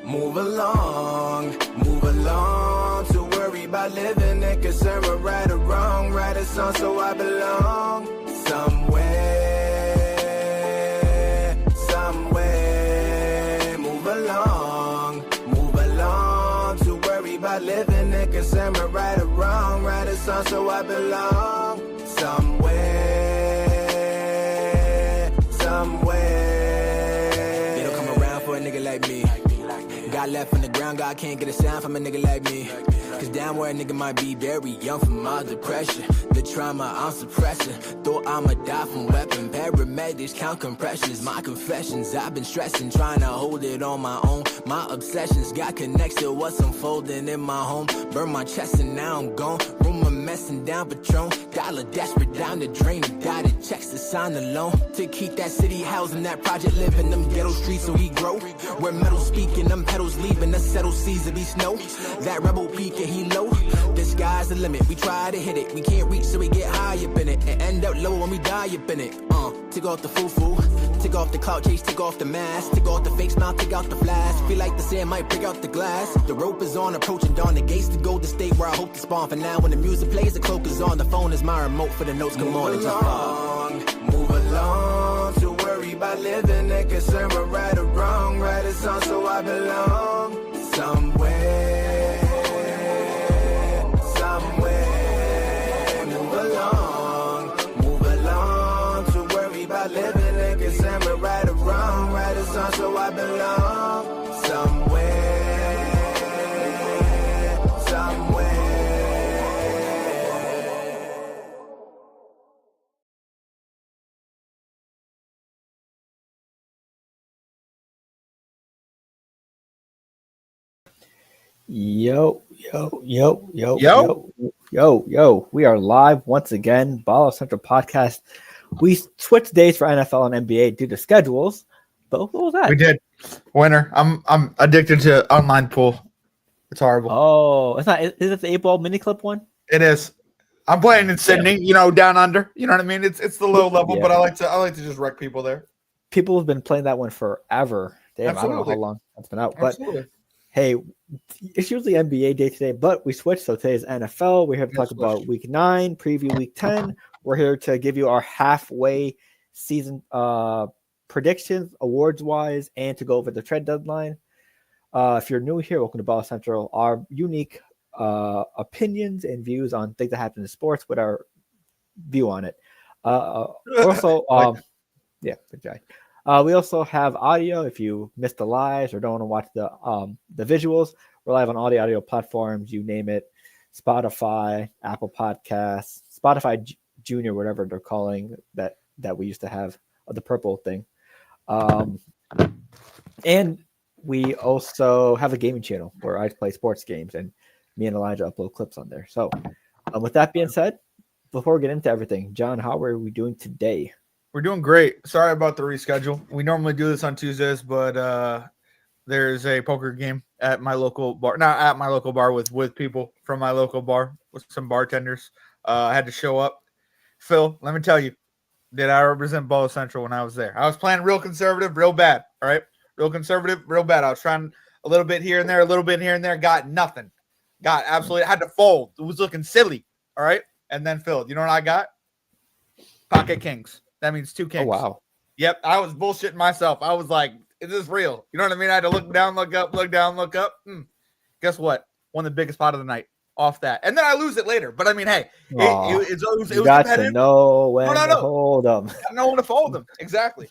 Move along to worry about living and concern with right or wrong. Write a song so I belong somewhere. Move along to worry about living and concern with right or wrong. Write a song so I belong somewhere. They don't come around for a nigga like me. Got left on the ground, God can't get a sound from a nigga like me. Cause down where a nigga might be very young from my depression. The trauma I'm suppressing. Thought I'ma die from weapon. Paramedics count compressions. My confessions, I've been stressing. Trying to hold it on my own. My obsessions got connected to what's unfolding in my home. Burn my chest and now I'm gone. Room a messing down Patron. Dollar desperate down the drain. The guy that checks to sign the loan. To keep that city housing, that project living. Them ghetto streets so we grow. Where metal speaking, them pedals leaving. The settle seas to be snow. That rebel peak and he low. The sky's the limit. We try to hit it. We can't reach so we get high up in it. And end up low when we die up in it. Take off the foo-foo. Take off the cloud chase. Take off the mask. Take off the fake smile. Take out the flash. Feel like the sand might break out the glass. The rope is on, approaching dawn. The gates to Golden State where I hope to spawn. For now when the music plays, the cloak is on. The phone is my remote for the notes. Come on and jump on. Move along to worry about living and concern with right or wrong. Write a song so I belong somewhere. Move along to worry about living and concern with right or wrong. Write a song so I belong somewhere. Yo. We are live once again. Ball Central Podcast. We switched days for NFL and NBA due to schedules. But what was that? We did. Winner. I'm addicted to online pool. It's horrible. Oh, it's not. Is it the 8-ball mini clip one? It is. I'm playing in Sydney, down under. You know what I mean? It's the low level, but I like to just wreck people there. People have been playing that one forever. Damn, I don't know how long that's been out. Absolutely. But hey, it's usually NBA day today, but we switched. So today's NFL. We're here to talk about Week 9, preview Week 10. We're here to give you our halfway season predictions, awards-wise, and to go over the trade deadline. If you're new here, welcome to Ball Central. Our unique opinions and views on things that happen in sports with our view on it. Also, yeah, good job. We also have audio. If you missed the lives or don't want to watch the visuals, we're live on all the audio platforms. You name it: Spotify, Apple Podcasts, Spotify Junior, whatever they're calling that we used to have, the purple thing. And we also have a gaming channel where I play sports games, and me and Elijah upload clips on there. So, with that being said, before we get into everything, John, how are we doing today? We're doing great. Sorry about the reschedule. We normally do this on Tuesdays, but there's a poker game at my local bar. Not at my local bar, with people from my local bar, with some bartenders. I had to show up. Phil, let me tell you, did I represent Ball Central when I was there? I was playing real conservative, real bad. All right? Real conservative, real bad. I was trying a little bit here and there, a little bit here and there. Got nothing. Got absolutely, I had to fold. It was looking silly. All right? And then Phil, you know what I got? Pocket kings. That means 2 kings. Oh, wow. Yep. I was bullshitting myself. I was like, is this real? You know what I mean? I had to look down, look up, look down, look up. Guess what? Won the biggest pot of the night off that. And then I lose it later. But I mean, hey, it was got to know when to hold them. I know when to fold them. Exactly.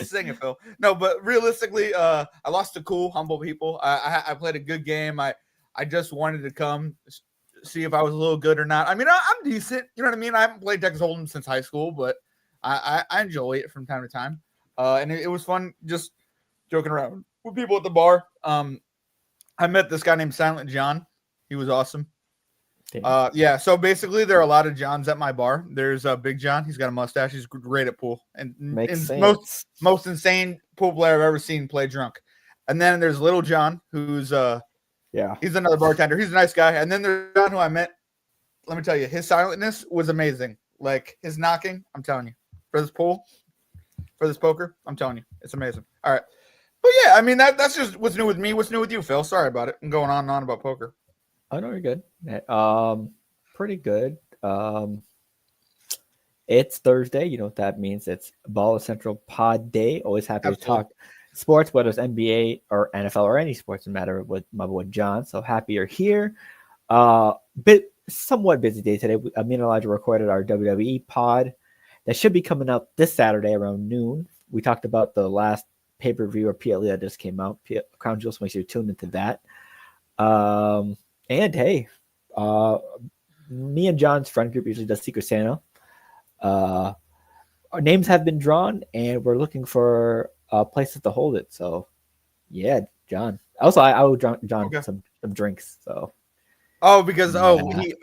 Sing it, Phil. No, but realistically, I lost to cool, humble people. I played a good game. I just wanted to come see if I was a little good or not. I mean, I'm decent. You know what I mean? I haven't played Texas Hold'em since high school, but I enjoy it from time to time. And it was fun just joking around with people at the bar. I met this guy named Silent John. He was awesome. So basically there are a lot of Johns at my bar. There's Big John. He's got a mustache. He's great at pool. And most insane pool player I've ever seen play drunk. And then there's Little John, who's he's another bartender. He's a nice guy. And then there's John, who I met. Let me tell you, his silentness was amazing. Like his knocking, I'm telling you. For this pool, for this poker, I'm telling you, it's amazing. All right. Well, yeah, I mean that's just what's new with me. What's new with you, Phil? Sorry about it. I'm going on and on about poker. Oh no, you're good. Pretty good. It's Thursday. You know what that means. It's Ball Central Pod Day. Always happy to talk sports, whether it's NBA or NFL or any sports, no matter with my boy John. So happy you're here. Somewhat busy day today. Me and Elijah recorded our WWE pod that should be coming out this Saturday around noon. We talked about the last pay-per-view or PLE that just came out. Crown Jewel, so make sure you tune into that. And hey, me and John's friend group usually does Secret Santa. Our names have been drawn, and we're looking for places to hold it. So, yeah, John. Also, I owe John some drinks. So. Because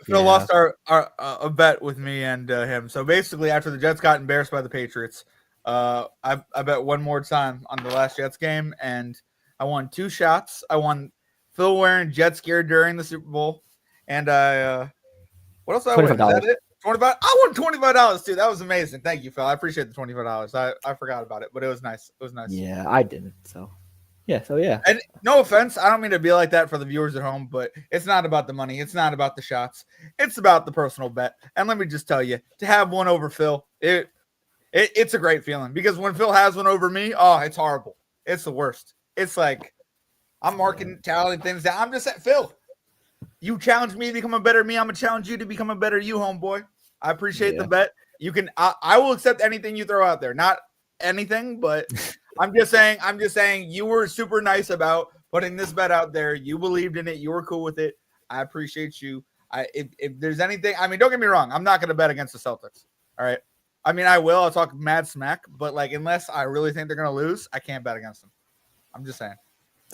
Phil lost our a bet with me and him. So basically, after the Jets got embarrassed by the Patriots, I bet one more time on the last Jets game, and I won 2 shots. I won Phil wearing Jets gear during the Super Bowl, and what else did I win? Is that it? 25. I won $25 too. That was amazing. Thank you, Phil. I appreciate the $25. I forgot about it, but it was nice. It was nice. Yeah, I didn't. So. Yeah, so yeah. And no offense, I don't mean to be like that for the viewers at home, but it's not about the money. It's not about the shots. It's about the personal bet. And let me just tell you, to have one over Phil, it's a great feeling, because when Phil has one over me, oh, it's horrible. It's the worst. It's like I'm marking, tallying things down. I'm just saying, Phil, you challenge me to become a better me. I'm gonna challenge you to become a better you, homeboy. I appreciate the bet. You can. I will accept anything you throw out there. Not anything, but. I'm just saying you were super nice about putting this bet out there. You believed in it. You were cool with it. I appreciate you. If there's anything, I mean, don't get me wrong. I'm not going to bet against the Celtics. All right. I mean, I will. I'll talk mad smack, but like, unless I really think they're going to lose, I can't bet against them. I'm just saying.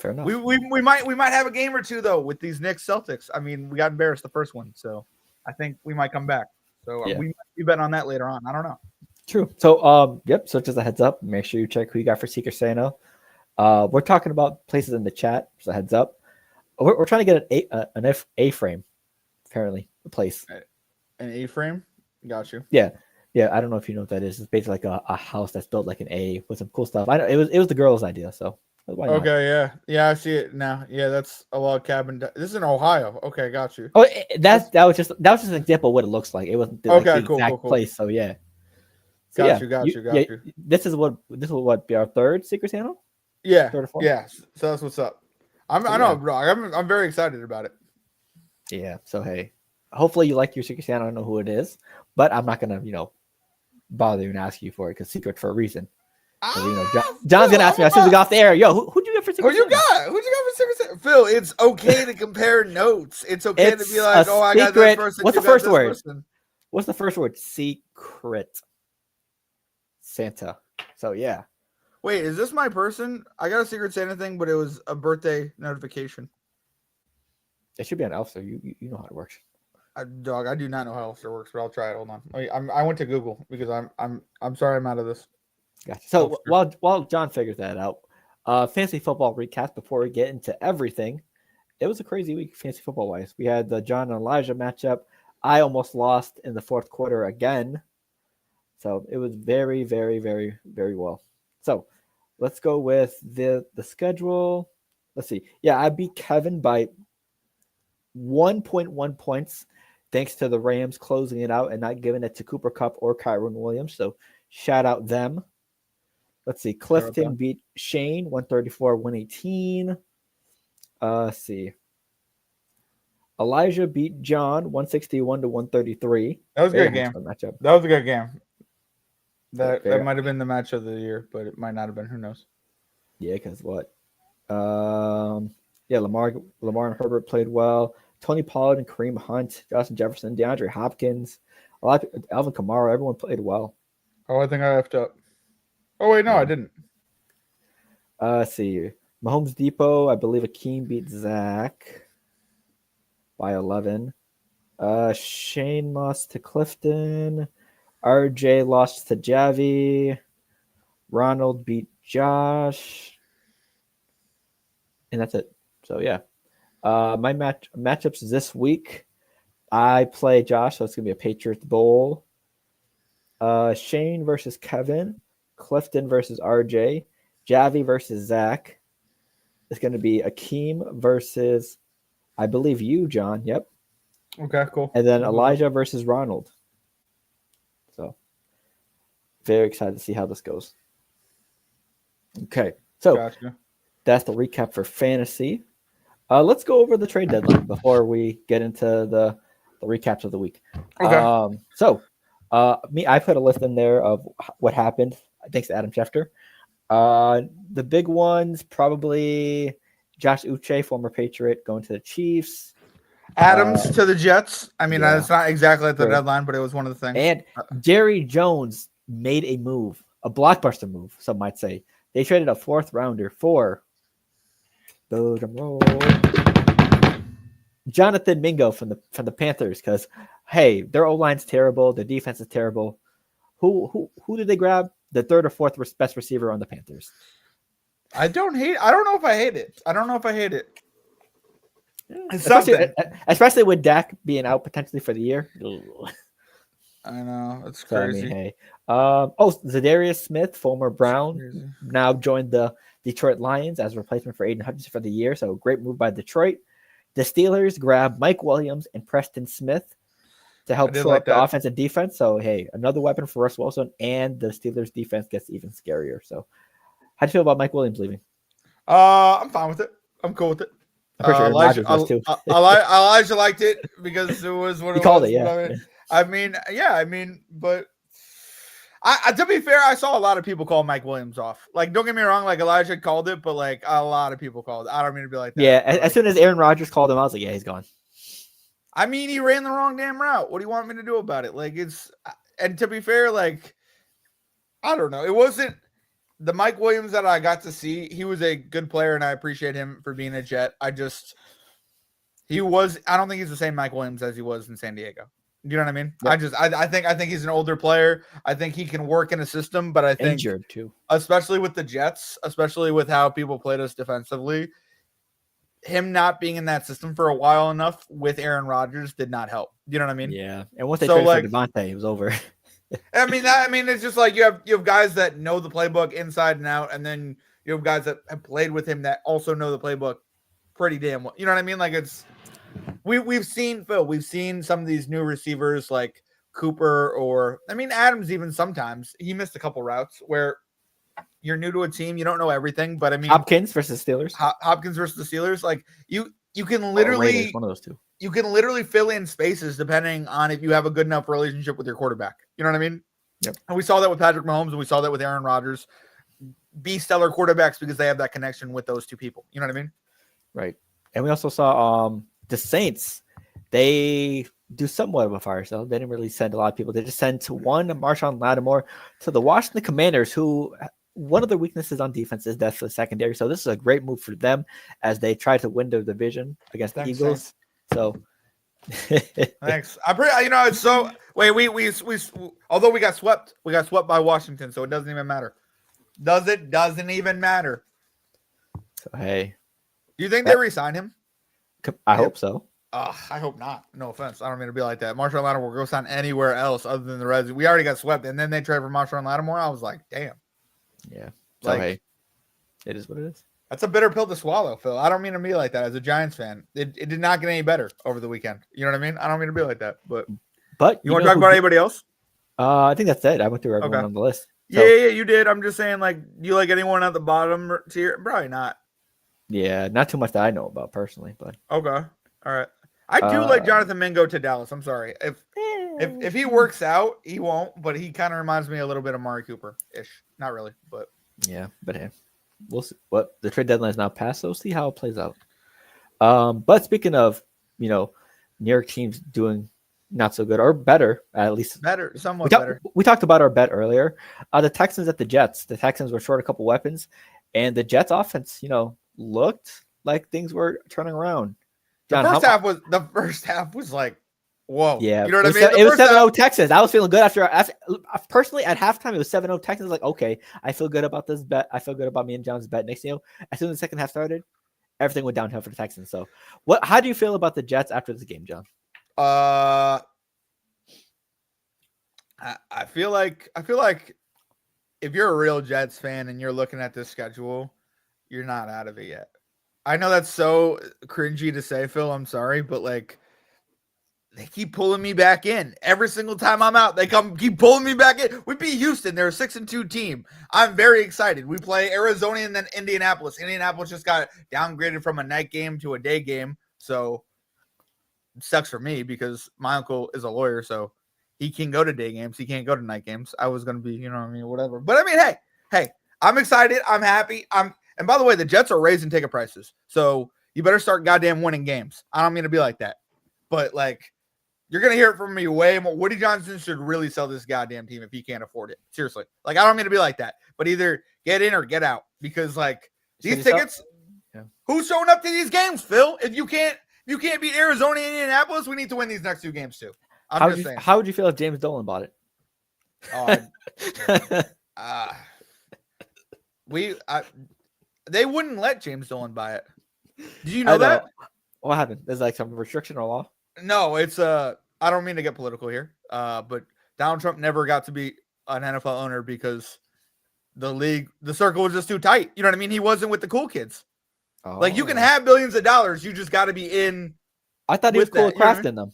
Fair enough. We might have a game or two though with these Knicks Celtics. I mean, we got embarrassed the first one, so I think we might come back. So we might be betting on that later on. I don't know. True. So, so just a heads up, make sure you check who you got for Secret Santa. We're talking about places in the chat. Just a heads up. We're trying to get an A-frame, apparently, a place. An A-frame? Got you. Yeah. I don't know if you know what that is. It's basically like a house that's built like an A with some cool stuff. I know it was the girl's idea, so why not? Okay, yeah, I see it now. Yeah, that's a log cabin. This is in Ohio. Okay, got you. Oh, that was just an example of what it looks like. It wasn't the exact place. So yeah. So, got you. This will be our third Secret Santa? Yeah. Third or fourth? Yeah. So that's what's up. I know, bro. I'm very excited about it. Yeah. So hey, hopefully you like your Secret Santa. I don't know who it is, but I'm not gonna, bother you and ask you for it, because secret for a reason. John's gonna ask me as soon as we got off the air. Yo, who'd you get for Secret Santa? Who'd you got for Secret Santa? Phil, it's okay to compare notes. It's okay to be like, I got this person. What's the first word? What's the first word? Secret Santa. So yeah. Wait, is this my person? I got a Secret Santa thing, but it was a birthday notification. It should be on Elster. You know how it works. I do not know how Elster works, but I'll try it. Hold on. I went to Google because I'm sorry I'm out of this. Gotcha. So while John figures that out, fantasy football recap before we get into everything. It was a crazy week fantasy football wise. We had the John and Elijah matchup. I almost lost in the fourth quarter again. So it was very, very, very, very well. So let's go with the schedule. Let's see. Yeah, I beat Kevin by 1.1 points, thanks to the Rams closing it out and not giving it to Cooper Kupp or Kyron Williams. So shout out them. Let's see. Clifton beat Shane 134-118. Let's see. Elijah beat John 161-133. That was a good game. Matchup. That was a good game. That might have been the match of the year, but it might not have been. Who knows? Yeah, because what? Lamar and Herbert played well. Tony Pollard and Kareem Hunt, Justin Jefferson, DeAndre Hopkins, Alvin Kamara. Everyone played well. Oh, I think I left up. Oh wait, no, I didn't. Let's see. Mahomes Depot, I believe Akeem beat Zach by 11. Shane lost to Clifton. RJ lost to Javi. Ronald beat Josh. And that's it. So, yeah. My matchups this week, I play Josh, so it's going to be a Patriots Bowl. Shane versus Kevin. Clifton versus RJ. Javi versus Zach. is going to be Akeem versus, I believe, you, John. Yep. Okay, cool. And then Elijah versus Ronald. So, very excited to see how this goes. Okay, so gotcha. That's the recap for fantasy. Let's go over the trade deadline before we get into the recaps of the week. Okay. I put a list in there of what happened. Thanks to Adam Schefter. The big ones, probably Josh Uche, former Patriot, going to the Chiefs. Adams to the Jets. I mean, yeah. it's not exactly at the deadline, but it was one of the things. And Jerry Jones made a move, a blockbuster move, some might say. They traded a 4th rounder for Jonathan Mingo from the Panthers, because hey, their O-line's terrible, the defense is terrible. Who did they grab? The 3rd or 4th best receiver on the Panthers. I don't know if I hate it. Especially with Dak being out potentially for the year. I know, it's crazy. So, I mean, hey. Zadarius Smith, former Brown, now joined the Detroit Lions as a replacement for Aiden Hutchinson for the year. So great move by Detroit. The Steelers grabbed Mike Williams and Preston Smith to help shore up the offense and defense. So, hey, another weapon for Russ Wilson, and the Steelers defense gets even scarier. So, how do you feel about Mike Williams leaving? I'm fine with it. I'm cool with it. I'm pretty sure Elijah was too. Elijah liked it because it was what he called it. Yeah. I mean, but to be fair, I saw a lot of people call Mike Williams off. Like, don't get me wrong, like Elijah called it, but like a lot of people called it. I don't mean to be like that. Yeah, as soon as Aaron Rodgers called him, I was like, yeah, he's gone. I mean, he ran the wrong damn route. What do you want me to do about it? Like, and to be fair, like, I don't know. It wasn't the Mike Williams that I got to see. He was a good player, and I appreciate him for being a Jet. I don't think he's the same Mike Williams as he was in San Diego. You know what I mean? Yep. I think he's an older player. I think he can work in a system, but I think injured too, especially with the Jets, especially with how people played us defensively, him not being in that system for a while enough with Aaron Rodgers did not help. You know what I mean? Yeah. And once they traded for Devontae, it was over. I mean, it's just like you have guys that know the playbook inside and out, and then you have guys that have played with him that also know the playbook pretty damn well. You know what I mean? Like we've seen some of these new receivers like Cooper, or I mean Adams, even sometimes he missed a couple routes where you're new to a team, you don't know everything, but I mean Hopkins versus the Steelers, like you can literally one of those two. You can literally fill in spaces depending on if you have a good enough relationship with your quarterback. You know what I mean? Yep. And we saw that with Patrick Mahomes, and we saw that with Aaron Rodgers. Be stellar quarterbacks because they have that connection with those two people. You know what I mean? Right. And we also saw the Saints. They do somewhat of a fire sale. They didn't really send a lot of people. They just sent one Marshawn Lattimore to the Washington Commanders, who one of their weaknesses on defense is that's the secondary. So this is a great move for them as they try to win their division against the Eagles. Saints. So thanks. It's so we although we got swept by Washington, so it doesn't even matter. Doesn't even matter. So hey, do you think they re-sign him? I hope so. I hope not. No offense. I don't mean to be like that. Marshawn Lattimore will go sign anywhere else other than the Reds. We already got swept, and then they trade for Marshawn Lattimore. I was like, damn. Yeah. So hey, it is what it is. That's a bitter pill to swallow, Phil. I don't mean to be like that as a Giants fan. It did not get any better over the weekend. You know what I mean? I don't mean to be like that. But you want to talk about anybody else? I think that's it. I went through everyone on the list. So, yeah, you did. I'm just saying, like, do you like anyone at the bottom tier? Probably not. Yeah, not too much that I know about personally, but okay. All right. I do like Jonathan Mingo to Dallas. I'm sorry. If he works out, he won't, but he kind of reminds me a little bit of Amari Cooper-ish. Not really, but yeah, but hey. We'll see. What the trade deadline is now passed, so we'll see how it plays out. But speaking of, New York teams doing not so good or better, at least better, somewhat better. We talked about our bet earlier. The Texans at the Jets. The Texans were short a couple weapons, and the Jets offense, looked like things were turning around. John, the first half was like, whoa. Yeah. You know what I mean? It was 7-0 Texans. I was feeling good after personally at halftime. It was 7-0 Texans. Like, okay, I feel good about this bet. I feel good about me and John's bet. Next, as soon as the second half started, everything went downhill for the Texans. So, how do you feel about the Jets after this game, John? I feel like if you're a real Jets fan and you're looking at this schedule, you're not out of it yet. I know that's so cringy to say, Phil. I'm sorry, but like, they keep pulling me back in every single time I'm out. They keep pulling me back in. We beat Houston. They're a 6-2 team. I'm very excited. We play Arizona and then Indianapolis. Indianapolis just got downgraded from a night game to a day game. So it sucks for me because my uncle is a lawyer. So he can go to day games. He can't go to night games. I was going to be, you know what I mean? Whatever. But I mean, hey, I'm excited. I'm happy. And by the way, the Jets are raising ticket prices. So you better start goddamn winning games. I don't mean to be like that. But like, you're going to hear it from me way more. Woody Johnson should really sell this goddamn team if he can't afford it. Seriously. Like, I don't mean to be like that, but either get in or get out because like these tickets, who's showing up to these games, Phil? If you can't beat Arizona and Indianapolis, we need to win these next 2 games too. I'm just saying. How would you feel if James Dolan bought it? They wouldn't let James Dolan buy it. Did you know that? What happened? There's like some restriction or law? No, it's I don't mean to get political here. But Donald Trump never got to be an NFL owner because the circle was just too tight. You know what I mean? He wasn't with the cool kids. Oh. Like you can have billions of dollars, you just got to be in. I thought he was cool with Kraft in them.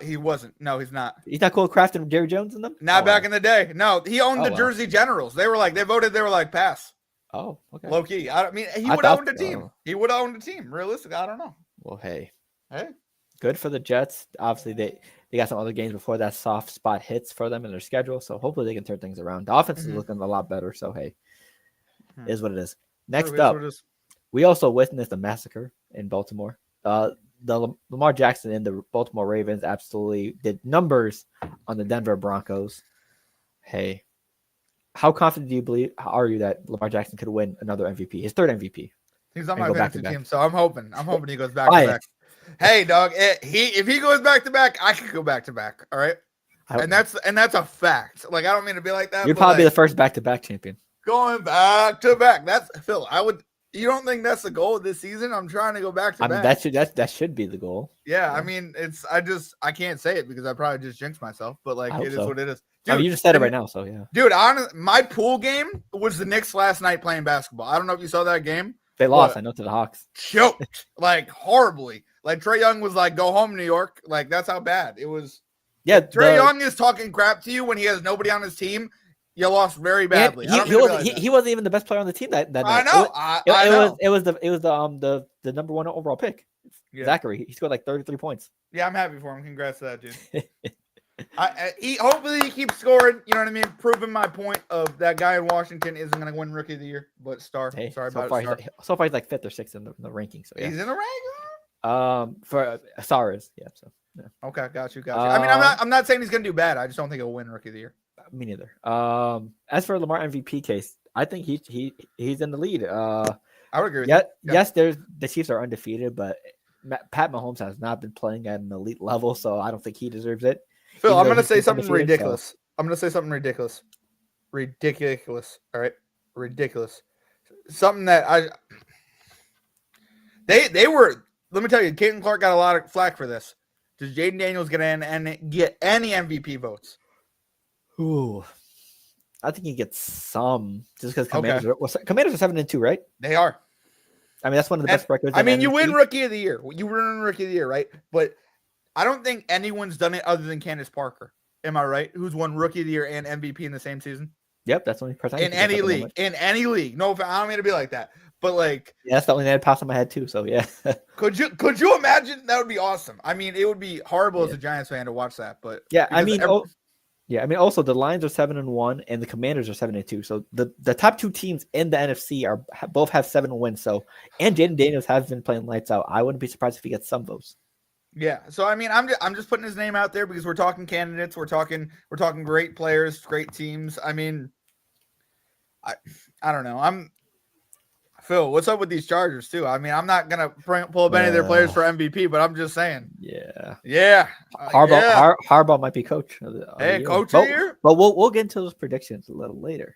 He wasn't. No, he's not. He's not cool with Kraft and Jerry Jones in them? Not back in the day. No, he owned the Jersey Generals. They voted pass. Oh, okay. Low key. I mean, he would have owned a team. He would have owned a team. Realistically, I don't know. Well, hey. Hey. Good for the Jets. Obviously, they got some other games before that soft spot hits for them in their schedule. So hopefully they can turn things around. The offense is looking a lot better. So, hey, is what it is. Next up, we also witnessed a massacre in Baltimore. The Lamar Jackson and the Baltimore Ravens absolutely did numbers on the Denver Broncos. Hey, how confident are you that Lamar Jackson could win another MVP, his 3rd MVP? He's on my fantasy team, so I'm hoping he goes back to back. Hey, dog, if he goes back to back, I could go back to back. All right, and that's a fact. Like I don't mean to be like that. You'd probably be the first back-to-back champion. Going back to back. That's Phil. You don't think that's the goal of this season? I'm trying to go back to back. That should be the goal. Yeah, I mean, I can't say it because I probably just jinxed myself. But like, it is what it is. Dude, you just said it right now, so yeah. Dude, my pool game was the Knicks last night playing basketball. I don't know if you saw that game. They lost, I know, to the Hawks. Choked, like horribly. Like Trae Young was like, "Go home, New York." Like that's how bad it was. Yeah, Trae Young is talking crap to you when he has nobody on his team. You lost very badly. He wasn't even the best player on the team that night. I know. It was the number 1 overall pick. Yeah. Zachary. He scored like 33 points. Yeah, I'm happy for him. Congrats to that dude. Hopefully he keeps scoring. You know what I mean? Proving my point of that guy in Washington isn't going to win Rookie of the Year, but Star. Hey, sorry about it. So far he's like 5th or 6th in the ranking. So yeah. He's in the rank. For Star is So yeah. Okay, got you. I mean, I'm not saying he's going to do bad. I just don't think he'll win Rookie of the Year. Me neither. As for Lamar MVP case, I think he's in the lead. I would agree with you. Yes, the Chiefs are undefeated, but Pat Mahomes has not been playing at an elite level, so I don't think he deserves it. Phil, I'm going to say something ridiculous. I'm going to say something ridiculous. Ridiculous. All right. Ridiculous. Something that they were, let me tell you, Caden Clark got a lot of flack for this. Does Jaden Daniels get any MVP votes? Ooh, I think he gets some just because Commanders are 7-2, right? They are. I mean, that's one of the best records. I mean, you win Rookie of the Year. You win Rookie of the Year, right? But I don't think anyone's done it other than Candace Parker. Am I right? Who's won Rookie of the Year and MVP in the same season? Yep, that's the only person in any league. In any league. No, I don't mean to be like that. But like, yeah, that's the only thing that popped in my head too. So yeah. Could you imagine? That would be awesome. I mean, it would be horrible as a Giants fan to watch that, but yeah, I mean, also the Lions are 7-1 and the Commanders are 7-2. So the top 2 teams in the NFC both have 7 wins. So and Jaden Daniels has been playing lights out. I wouldn't be surprised if he gets some votes. Yeah. So I mean, I'm just putting his name out there because we're talking candidates. We're talking great players, great teams. I mean, I don't know. Phil, what's up with these Chargers too? I mean, I'm not gonna pull up any of their players for MVP, but I'm just saying. Yeah. Harbaugh might be coach. Hey, coach here. But we'll get into those predictions a little later.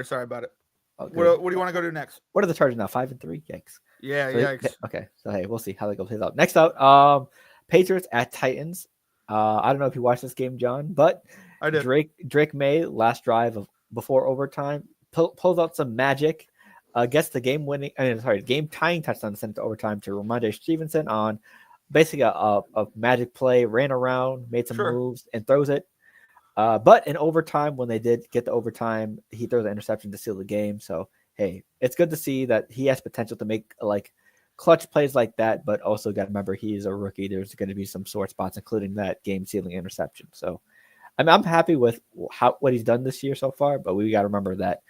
Sorry about it. Okay. What do you want to go do next? What are the Chargers now? 5-3. Yikes. Yeah, yikes. Okay, so hey, we'll see how they go plays out. Next out, Patriots at Titans. I don't know if you watched this game, John, but I did. Drake May last drive before overtime pulls out some magic. gets the game tying touchdown to send it to overtime to Ramondre Stevenson on basically a magic play, ran around, made some moves, and throws it. But in overtime, when they did get to overtime, he throws an interception to seal the game. So, hey, it's good to see that he has potential to make like clutch plays like that, but also got to remember he's a rookie. There's going to be some sore spots, including that game-sealing interception. So, I mean, I'm happy with what he's done this year so far, but we got to remember that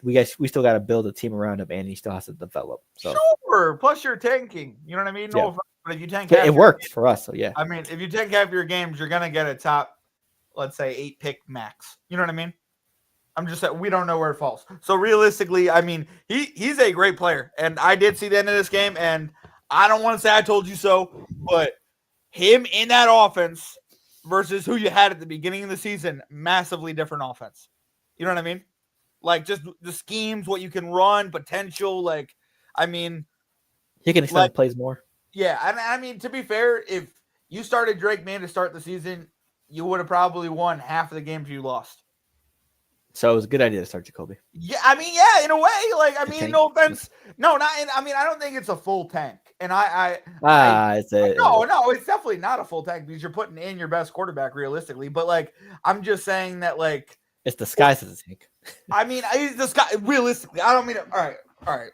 we still got to build a team around him, and he still has to develop. So. Sure. Plus, you're tanking. You know what I mean? No, but if you tank, it worked for us. So yeah. I mean, if you tank half your games, you're gonna get a top, let's say, 8 pick max. You know what I mean? I'm just saying we don't know where it falls. So realistically, I mean, he's a great player, and I did see the end of this game, and I don't want to say I told you so, but him in that offense versus who you had at the beginning of the season, massively different offense. You know what I mean? Like just the schemes, what you can run, potential. Like, I mean, he can extend plays more. Yeah, and I mean, to be fair, if you started Drake May to start the season, you would have probably won half of the games you lost. So it was a good idea to start Jacoby. Yeah, I mean, yeah, in a way. Like, I mean, no offense. No, not. I mean, I don't think it's a full tank. And it's definitely not a full tank because you're putting in your best quarterback realistically. But like, I'm just saying that like it's disguised as a tank. I mean, realistically, I don't mean it. All right.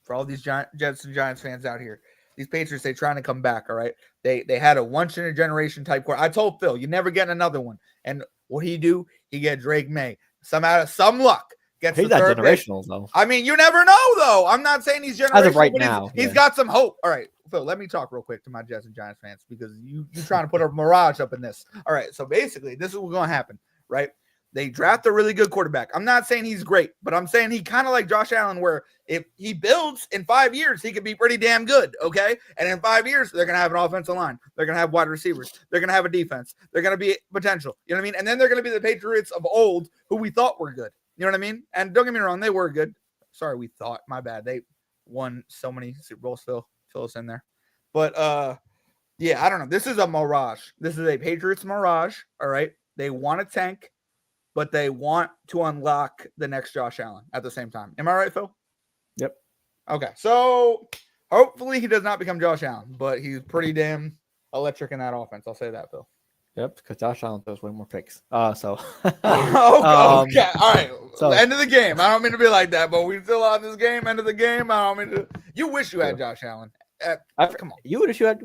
For all these Jets and Giants fans out here, these Patriots, they trying to come back. All right, they had a once in a generation type quarter. I told Phil, you never get another one. And what he do? He get Drake May. Some luck. Gets he's not generational though. I mean, you never know though. I'm not saying he's generational. As of right now, he's got some hope. All right, Phil, let me talk real quick to my Jets and Giants fans because you're trying to put a mirage up in this. All right, so basically, this is what's going to happen, right? They draft a really good quarterback. I'm not saying he's great, but I'm saying he kind of like Josh Allen, where if he builds in 5 years, he could be pretty damn good, okay? And in 5 years, they're going to have an offensive line. They're going to have wide receivers. They're going to have a defense. They're going to be potential. You know what I mean? And then they're going to be the Patriots of old who we thought were good. You know what I mean? And don't get me wrong, they were good. Sorry, we thought. My bad. They won so many Super Bowls, Phil. Fill us in there. But, yeah, I don't know. This is a mirage. This is a Patriots mirage, all right? They want to tank, but they want to unlock the next Josh Allen at the same time. Am I right, Phil? Yep. Okay. So hopefully he does not become Josh Allen, but he's pretty damn electric in that offense. I'll say that, Phil. Yep, because Josh Allen throws way more picks. Okay. All right. So, end of the game. I don't mean to be like that, but we still on this game. End of the game. I don't mean to. You wish you had Josh Allen. Come on. You wish you had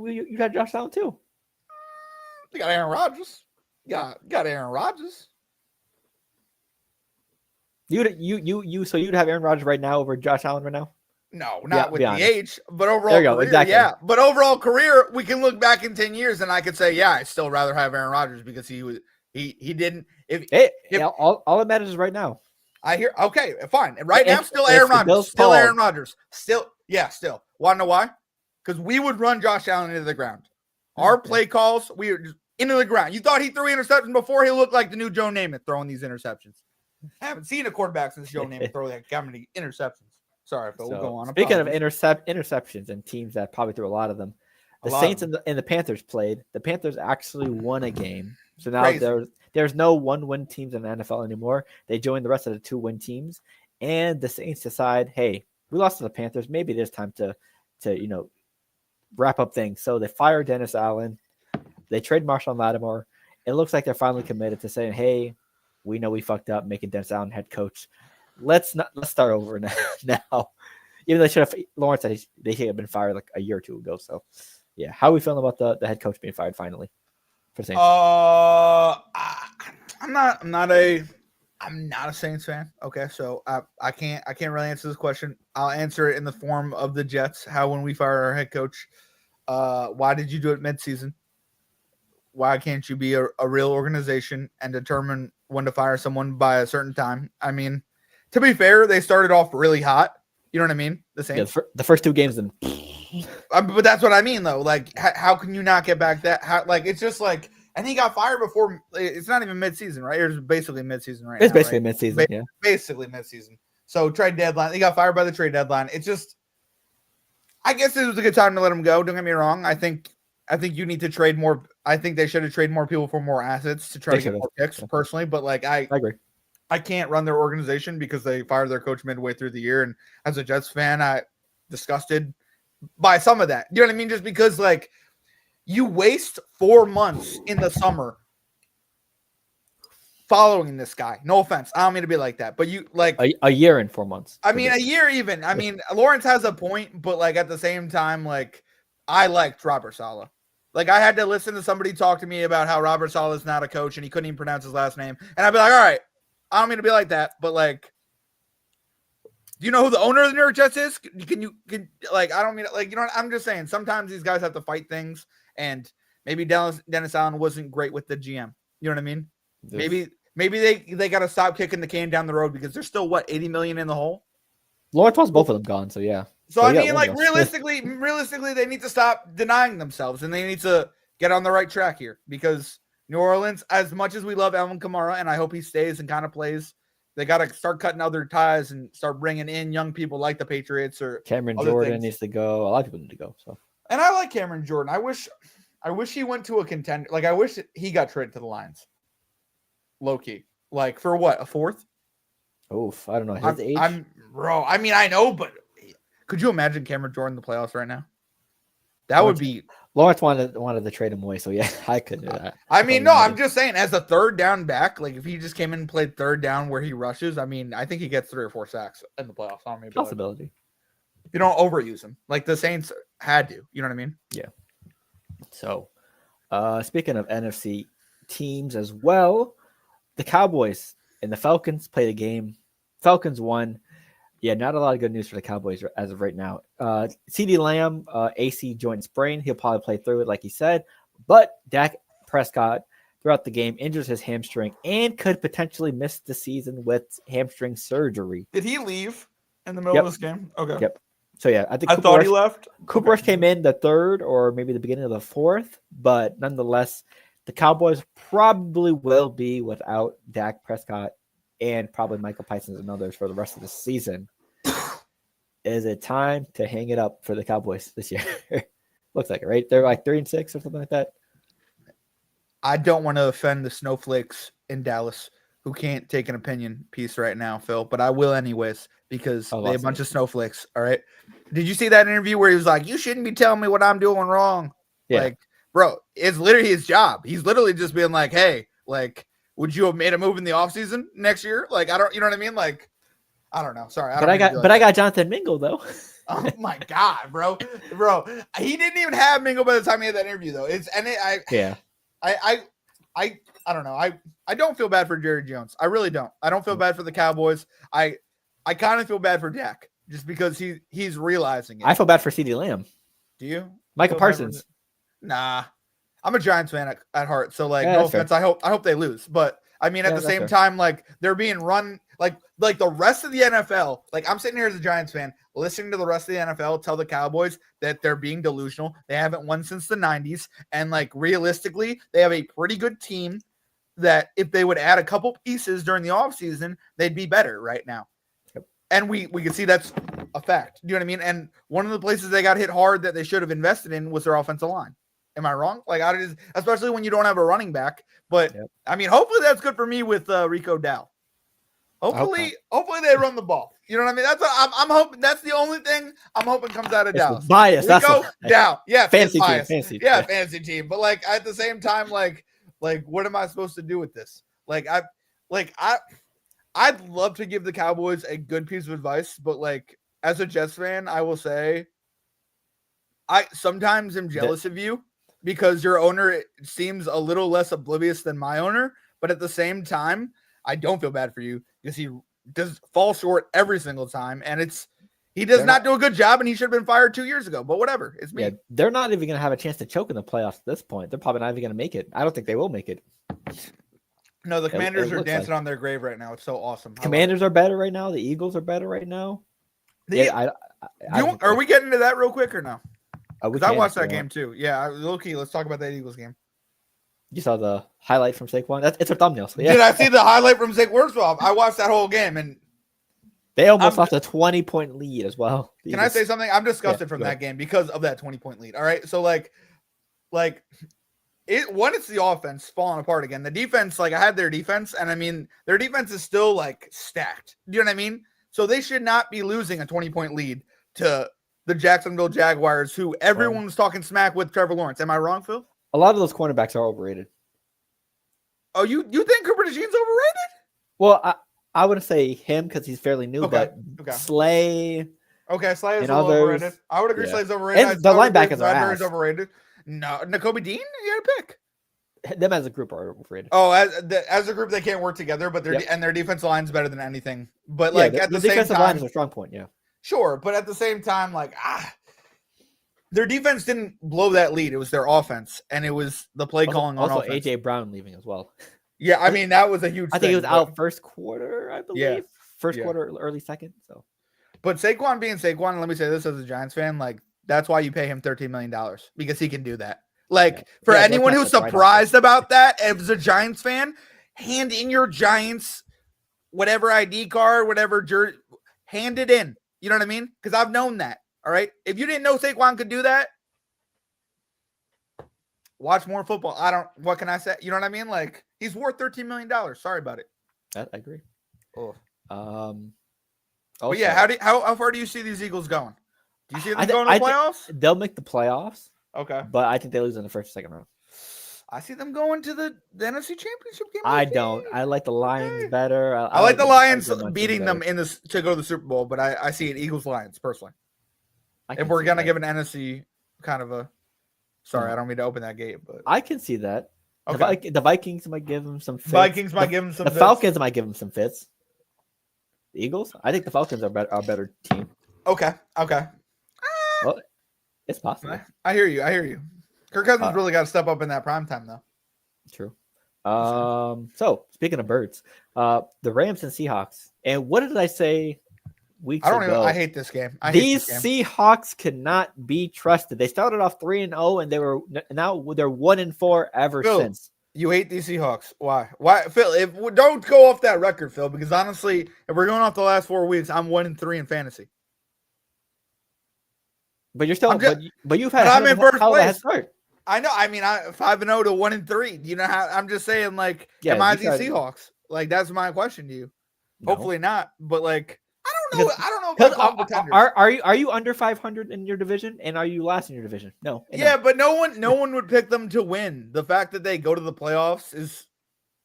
Josh Allen too. You got Aaron Rodgers. Got Aaron Rodgers. So you'd have Aaron Rodgers right now over Josh Allen right now? No, not with the age, but overall career, exactly. Yeah. But overall career, we can look back in 10 years and I could say, yeah, I'd still rather have Aaron Rodgers because he didn't. All that matters is right now. I hear. Okay, fine. And right now, still Aaron Rodgers. Still Aaron Rodgers. Still. Want to know why? Because we would run Josh Allen into the ground. Our play calls, we were just into the ground. You thought he threw interceptions before? He looked like the new Joe Namath throwing these interceptions. I haven't seen a quarterback since Joe Namath throw that many interceptions. Sorry, Phil. We'll go on. Speaking of interceptions and teams that probably threw a lot of them, the Saints and the Panthers played. The Panthers actually won a game. So now there's no 1-win teams in the NFL anymore. They joined the rest of the 2-win teams. And the Saints decide, hey, we lost to the Panthers. Maybe it is time to wrap up things. So they fired Dennis Allen. They trade Marshawn Lattimore. It looks like they're finally committed to saying, hey, we know we fucked up making Dennis Allen head coach. Let's start over now. Even though Lawrence said they should have been fired like a year or two ago. So, yeah, how are we feeling about the head coach being fired finally for Saints? I'm not a Saints fan. Okay, so I can't really answer this question. I'll answer it in the form of the Jets. How when we fired our head coach, why did you do it midseason? Why can't you be a real organization and determine when to fire someone by a certain time? I mean, to be fair, they started off really hot. You know what I mean? The Saints. Yeah, the first 2 games, then. But that's what I mean, though. Like, how can you not get back that? It's just like, and he got fired before. It's not even midseason, right? It's basically midseason, right? It's basically midseason. Yeah, basically midseason. So trade deadline. He got fired by the trade deadline. It's just, I guess it was a good time to let him go. Don't get me wrong. I think you need to trade more. I think they should have traded more people for more assets to try to get more picks, personally. But like, I agree. I can't run their organization because they fired their coach midway through the year. And as a Jets fan, I disgusted by some of that. You know what I mean? Just because like you waste 4 months in the summer following this guy. No offense. I don't mean to be like that, but you like a year and 4 months. I mean, a year even. I mean, Lawrence has a point, but like at the same time, like I liked Robert Saleh. Like I had to listen to somebody talk to me about how Robert Saleh is not a coach and he couldn't even pronounce his last name. And I'd be like, all right, I don't mean to be like that, but like, do you know who the owner of the New York Jets is? Can like, I don't mean like, you know what? I'm just saying sometimes these guys have to fight things, and maybe Dennis Allen wasn't great with the GM. You know what I mean? Yes. Maybe they got to stop kicking the can down the road because they're still what, 80 million in the hole. Lawrence wants both of them gone, so yeah. So I mean, like realistically, they need to stop denying themselves and they need to get on the right track here because New Orleans, as much as we love Alvin Kamara and I hope he stays and kind of plays, they got to start cutting other ties and start bringing in young people like the Patriots or Cameron Jordan needs to go. A lot of people need to go. So, and I like Cameron Jordan. I wish he went to a contender. Like I wish he got traded to the Lions. Low key, like for what, a fourth? Oof, I don't know his age. Bro. I mean, I know, but could you imagine Cameron Jordan in the playoffs right now? That would be. Lawrence wanted to trade him away, so yeah, I could do that. I mean, no, I'm just saying, as a third down back, like if he just came in and played third down where he rushes, I mean, I think he gets 3 or 4 sacks in the playoffs. I mean, possibility. If you don't overuse him, like the Saints had to. You know what I mean? Yeah. So, speaking of NFC teams as well, the Cowboys and the Falcons played a game. Falcons won. Yeah, not a lot of good news for the Cowboys as of right now. CeeDee Lamb, AC joint sprain. He'll probably play through it like he said. But Dak Prescott, throughout the game, injures his hamstring and could potentially miss the season with hamstring surgery. Did he leave in the middle of this game? Okay. Yep. So, yeah, I think I thought he left. Cooper Rush came in the third or maybe the beginning of the fourth. But nonetheless, the Cowboys probably will be without Dak Prescott and probably Michael Parsons and others for the rest of the season. Is it time to hang it up for the Cowboys this year? Looks like it, right? They're like 3-6 or something like that. I don't want to offend the snowflakes in Dallas who can't take an opinion piece right now, Phil, but I will anyways because they're a bunch of snowflakes. All right. Did you see that interview where he was like, "You shouldn't be telling me what I'm doing wrong"? Yeah. Like, bro, it's literally his job. He's literally just being like, "Hey, like, would you have made a move in the offseason next year?" Like, I don't, you know what I mean? Like, I don't know. Sorry. I got Jonathan Mingo though. Oh my God, bro. He didn't even have Mingo by the time he had that interview though. I don't know. I don't feel bad for Jerry Jones. I really don't. I don't feel bad for the Cowboys. I kind of feel bad for Dak just because he's realizing it. I feel bad for CeeDee Lamb. Do you? Michael Parsons. Nah. I'm a Giants fan at heart. So like, no offense. Fair. I hope they lose. But I mean, at the same time, like they're being run like the rest of the NFL. Like I'm sitting here as a Giants fan, listening to the rest of the NFL tell the Cowboys that they're being delusional. They haven't won since the 90s. And like realistically, they have a pretty good team that if they would add a couple pieces during the offseason, they'd be better right now. Yep. And we can see that's a fact. Do you know what I mean? And one of the places they got hit hard that they should have invested in was their offensive line. Am I wrong? Like, especially when you don't have a running back. But I mean, hopefully that's good for me with Rico Dow. Hopefully they run the ball. You know what I mean? That's what I'm hoping. That's the only thing I'm hoping comes out of Dallas. Bias. Rico Dow. Yeah, fancy team. Fancy. Yeah, fancy team. But like at the same time, like what am I supposed to do with this? I'd love to give the Cowboys a good piece of advice, but like as a Jets fan, I will say I sometimes am jealous of you because your owner seems a little less oblivious than my owner, but at the same time, I don't feel bad for you because he does fall short every single time, and he does not do a good job, and he should have been fired 2 years ago. But whatever, it's me. Yeah, they're not even going to have a chance to choke in the playoffs at this point. They're probably not even going to make it. I don't think they will make it. No, the Commanders are dancing on their grave right now. It's so awesome. Commanders are better right now. The Eagles are better right now. Are we getting into that real quick or no? Because I watched that game too. Yeah, low-key, let's talk about that Eagles game. You saw the highlight from Saquon. It's a thumbnail. So yeah. Did I see the highlight from Saquon? I watched that whole game, and they almost lost a 20-point lead as well. Can I say something? I'm disgusted from that game because of that 20-point lead. All right, so like It's the offense falling apart again. The defense, like I had their defense, and I mean their defense is still like stacked. Do you know what I mean? So they should not be losing a 20-point lead to the Jacksonville Jaguars, who everyone was talking smack with Trevor Lawrence. Am I wrong, Phil? A lot of those cornerbacks are overrated. Oh, you think Cooper DeJean's overrated? Well, I wouldn't say him because he's fairly new, but Slay. Okay, Slay is a little overrated. I would agree Slay's overrated. And the linebackers are ass. Overrated. No, Nakobe Dean, you had a pick. Them as a group are overrated. Oh, as a group, they can't work together, but their defensive line's better than anything. But like at the same defensive time, line is a strong point. Yeah, sure, but at the same time, like their defense didn't blow that lead. It was their offense, and it was the play calling on offense. Also, AJ Brown leaving as well. Yeah, I mean that was a huge. I think he was out first quarter, I believe. Yeah. First quarter, early second. So, but Saquon being Saquon, and let me say this as a Giants fan, like that's why you pay him $13 million because he can do that. Like for anyone who's surprised about that, as a Giants fan, hand in your Giants whatever ID card, whatever jersey, hand it in. You know what I mean? Because I've known that. All right. If you didn't know Saquon could do that, watch more football. What can I say? You know what I mean? Like he's worth $13 million. Sorry about it. I agree. Oh. Also, but yeah, how far do you see these Eagles going? Do you see them going to the playoffs? They'll make the playoffs. Okay. But I think they lose in the first or second round. I see them going to the NFC Championship game. I don't. I like the Lions better. I like the Lions beating them to go to the Super Bowl, but I see it Eagles-Lions personally. If we're going to give an NFC kind of a sorry, I don't mean to open that gate, but I can see that. Okay. The Vikings might give them some fits. The Falcons might give them some fits. The Eagles? I think the Falcons are a better team. Okay. Well, it's possible. I hear you. Kirk Cousins really got to step up in that prime time, though. True. So speaking of birds, the Rams and Seahawks. And what did I say weeks ago? I hate this game. These Seahawks cannot be trusted. They started off 3-0, and now they're 1-4 ever since. You hate these Seahawks. Why? Phil? Don't go off that record, Phil, because honestly, if we're going off the last 4 weeks, I'm 1-3 in fantasy. But you're still, but you've had. I'm in first place. Start. I know. I mean, 5-0 to 1-3. You know how? I'm just saying, like, am I these Seahawks? Like, that's my question to you. No. Hopefully not. But like, I don't know. I don't know if I'm contenders. Are you under 500 in your division, and are you last in your division? No. Yeah, but no one would pick them to win. The fact that they go to the playoffs is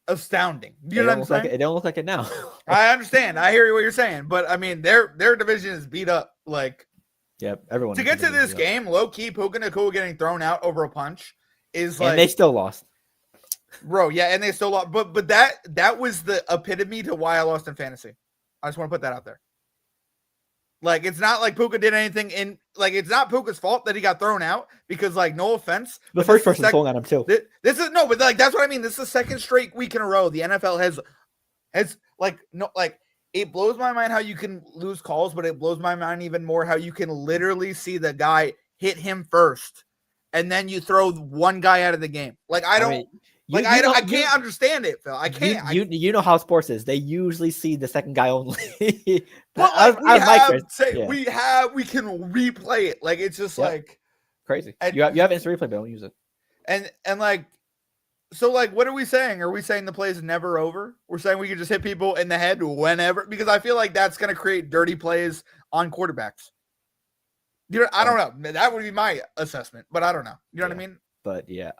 astounding. You know what I'm saying? It don't look like it now. I understand. I hear what you're saying, but I mean, their division is beat up. Like. Yeah, everyone. To get to this game, low key, Puka Nacua getting thrown out over a punch is like. And they still lost, bro. Yeah, and they still lost. But that was the epitome to why I lost in fantasy. I just want to put that out there. Like, it's not like Puka did anything it's not Puka's fault that he got thrown out because, like, no offense. The first person pulling on him too. This is no, but like that's what I mean. This is the second straight week in a row the NFL has like no like. It blows my mind how you can lose calls, but it blows my mind even more how you can literally see the guy hit him first, and then you throw one guy out of the game. Like I can't understand it, Phil. I can't. You know how sports is. They usually see the second guy only. But we can replay it. Like it's just like crazy. And, you have instant replay, but don't use it. And like. So, like, what are we saying? Are we saying the play is never over? We're saying we can just hit people in the head whenever? Because I feel like that's going to create dirty plays on quarterbacks. You know, I don't know. That would be my assessment, but I don't know. You know what I mean? But, yeah.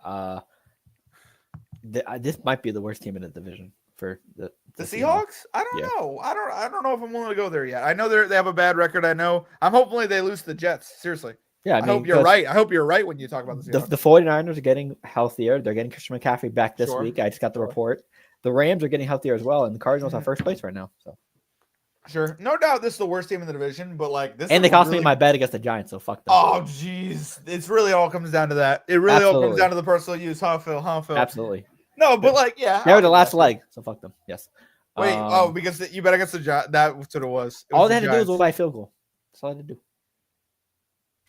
This might be the worst team in the division for the Seahawks? I don't know. I don't know if I'm willing to go there yet. I know they have a bad record. I know. I'm hopefully they lose to the Jets. Seriously. Yeah, I hope you're right. I hope you're right when you talk about the 49ers are getting healthier. They're getting Christian McCaffrey back this week. I just got the report. The Rams are getting healthier as well, and the Cardinals are first place right now. So, sure, no doubt this is the worst team in the division. But like this, and they cost me my bet against the Giants. So fuck them. Oh, jeez, it's really all comes down to that. It really all comes down to the personal use, huh, Phil? Absolutely. No, but like, yeah, they were the last leg. So fuck them. Yes. Wait. Because you bet against the Giants. That's what it was. All they had to do was win by field goal. That's all they had to do.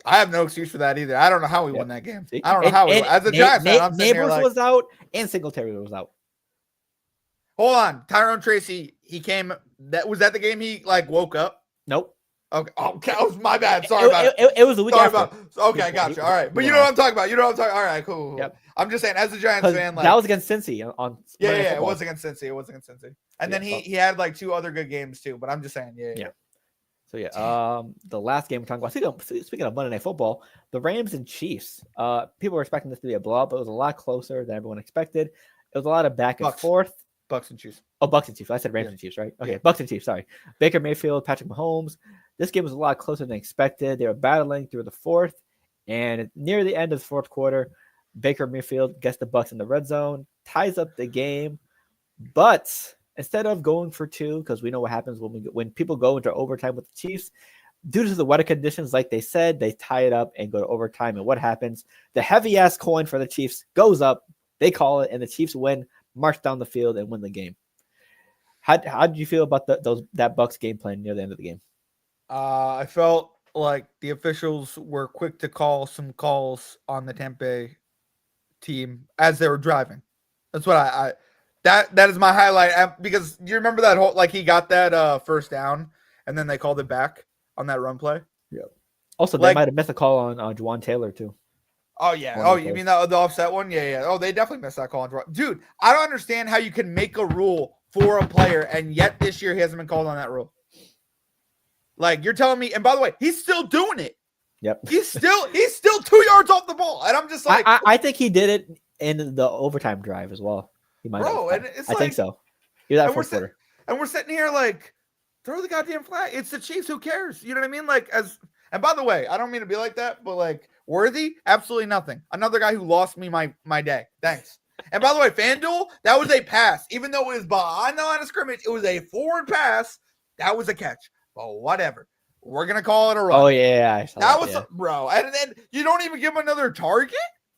I have no excuse for that either. I don't know how we won that game. I don't know how we won. As a Giants fan, I'm sitting here like, was out and Singletary was out. Hold on. Tyrone Tracy, he came. Was that the game he like woke up? Nope. Okay. That was my bad. Sorry about it. It was the week after. Okay, gotcha. All right. But you know what I'm talking about. All right, cool. Yep. I'm just saying, as a Giants fan, like that was against Cincy on yeah, it was against Cincy. And then he had like 2 other good games too. But I'm just saying, yeah. So the last game we're talking about. Speaking of Monday Night Football, the Rams and Chiefs. People were expecting this to be a blowout, but it was a lot closer than everyone expected. It was a lot of back and forth. Bucks and Chiefs. Oh, Bucks and Chiefs. I said Rams and Chiefs, right? Okay, Bucks and Chiefs. Sorry, Baker Mayfield, Patrick Mahomes. This game was a lot closer than expected. They were battling through the fourth, and near the end of the fourth quarter, Baker Mayfield gets the Bucks in the red zone, ties up the game. But instead of going for 2, because we know what happens when people go into overtime with the Chiefs, due to the weather conditions, like they said, they tie it up and go to overtime. And what happens? The heavy-ass coin for the Chiefs goes up. They call it, and the Chiefs win, march down the field, and win the game. How did you feel about that Bucks game plan near the end of the game? I felt like the officials were quick to call some calls on the Tampa Bay team as they were driving. That's what that is my highlight, because you remember that whole, like, he got that first down and then they called it back on that run play. Yeah. Also, they might have missed a call on Juwan Taylor too. Oh yeah. You mean the offset one? Yeah. Oh, they definitely missed that call on Juwan. Dude, I don't understand how you can make a rule for a player and yet this year he hasn't been called on that rule. Like, you're telling me, and by the way, he's still doing it. Yep. He's still 2 yards off the ball. And I'm just like, I think he did it in the overtime drive as well. He might have. And it's I think so. You're that fourth quarter. And we're sitting here like, throw the goddamn flag. It's the Chiefs. Who cares? You know what I mean? Like, and by the way, I don't mean to be like that, but like, Worthy, absolutely nothing. Another guy who lost me my day. Thanks. And by the way, FanDuel, that was a pass. Even though it was behind the line of scrimmage, it was a forward pass. That was a catch. Well, whatever. We're gonna call it a run. Oh yeah, that was bro. And then you don't even give him another target,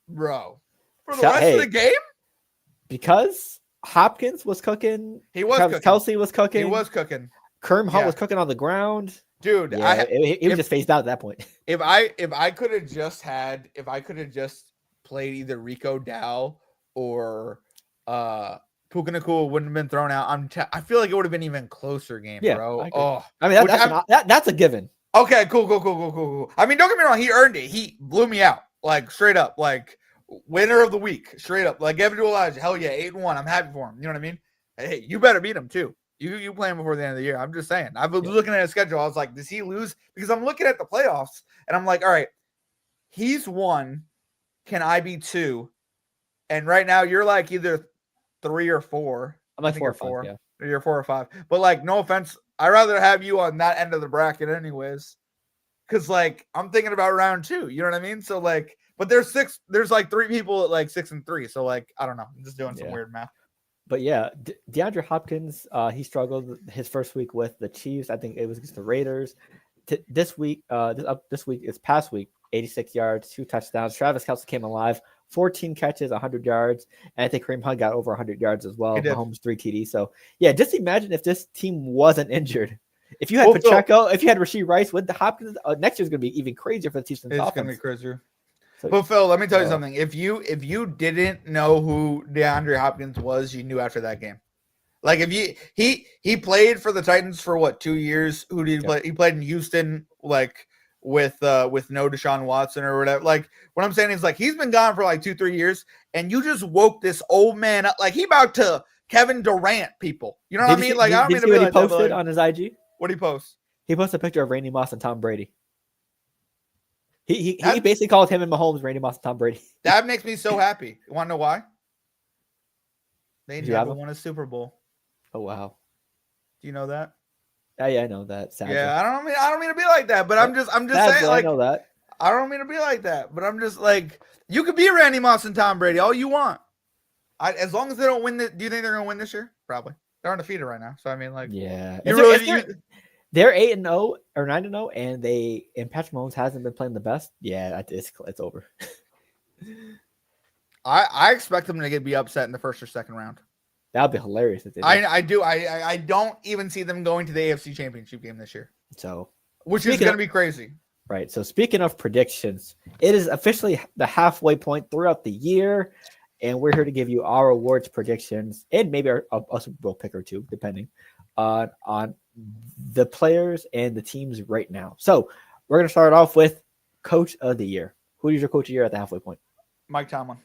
bro, for the rest of the game. Because Hopkins was cooking. He was Travis cooking. Kelce was cooking. He was cooking. Kerm Hunt was cooking on the ground. Dude, he was just phased out at that point. If I could have just played either Rico Dow or Puka Nacua wouldn't have been thrown out. I feel like it would have been even closer game, bro. I mean, that's a given. Okay, cool. I mean, don't get me wrong. He earned it. He blew me out, like, straight up, like, winner of the week, straight up. Like, Evan Elijah, hell yeah, 8-1. I'm happy for him. You know what I mean? Hey, you better beat him too. You play him before the end of the year. I'm just saying. I was looking at his schedule. I was like, does he lose? Because I'm looking at the playoffs, and I'm like, all right, he's 1. Can I be 2? And right now, you're like either 3 or 4. I'm like 4 or 5. Yeah. You're 4 or 5. But like, no offense, I'd rather have you on that end of the bracket, anyways. Because like, I'm thinking about round 2. You know what I mean? So like, but there's like 3 people at like 6 and 3. So like, I don't know. I'm just doing some weird math. But yeah, DeAndre Hopkins, he struggled his first week with the Chiefs. I think it was against the Raiders. This past week, 86 yards, 2 touchdowns. Travis Kelce came alive, 14 catches, 100 yards. And I think Kareem Hunt got over 100 yards as well. Mahomes 3 TDs. So yeah, just imagine if this team wasn't injured. If you had Pacheco, if you had Rashee Rice with the Hopkins, next year's going to be even crazier for the Chiefs. It's going to be crazier. But Phil, let me tell you something. If you didn't know who DeAndre Hopkins was, you knew after that game. Like, if he played for the Titans for what, 2 years? Who did he play? He played in Houston, like with no Deshaun Watson or whatever. Like, what I'm saying is, like, he's been gone for like 2-3 years, and you just woke this old man up. Like, he about to Kevin Durant people. You know what I mean? Like, I don't mean to be like that. Did you see what he posted on his IG? What did he post? He posted a picture of Randy Moss and Tom Brady. He basically called him and Mahomes Randy Moss and Tom Brady. That makes me so happy. You want to know why? They never won a Super Bowl. Oh wow! Do you know that? Yeah, I know that. Sadly. Yeah, I don't mean to be like that, but I'm just saying, like, I know that. I don't mean to be like that, but I'm just like, you could be Randy Moss and Tom Brady all you want. As long as they don't win do you think they're gonna win this year? Probably. They're undefeated right now, so I mean, like, yeah. They're 8-0 or 9-0, and Patrick Mahomes hasn't been playing the best. Yeah, it's over. I expect them to be upset in the first or second round. That would be hilarious if they did. I do. I don't even see them going to the AFC Championship game this year. So, which is going to be crazy. Right. So, speaking of predictions, it is officially the halfway point throughout the year, and we're here to give you our awards predictions and maybe a Super Bowl pick or two, depending. on the players and the teams right now. So we're going to start off with Coach of the Year. Who is your Coach of the Year at the halfway point? Mike Tomlin.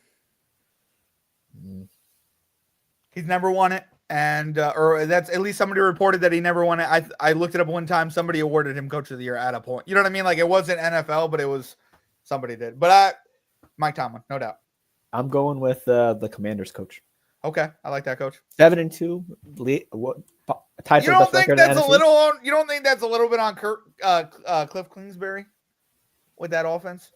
He's never won it, and or that's at least somebody reported that he never won it. I looked it up one time. Somebody awarded him Coach of the Year at a point. You know what I mean? Like, it wasn't NFL, but it was somebody did. But Mike Tomlin, no doubt. I'm going with the Commanders coach. Okay, I like that coach. 7-2. Tied You don't think that's a little on? You don't think that's a little bit on Cliff Kingsbury with that offense?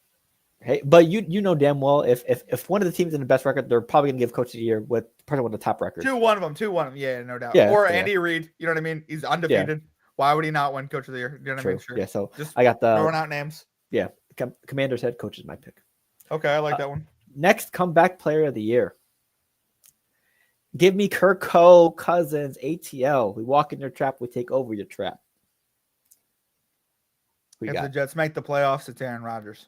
Hey, but you know damn well if one of the teams in the best record, they're probably gonna give Coach of the Year with probably one of the top records. Two one of them, yeah, no doubt. Yeah, or Andy Reid, you know what I mean? He's undefeated. Yeah. Why would he not win Coach of the Year? You know what I mean? Sure. Yeah, so just I got the throwing out names. Yeah, Commander's head coach is my pick. Okay, I like that one. Next, comeback player of the year. Give me Kirk Cousins, ATL. We walk in your trap, we take over your trap. If the Jets make the playoffs, it's Aaron Rodgers.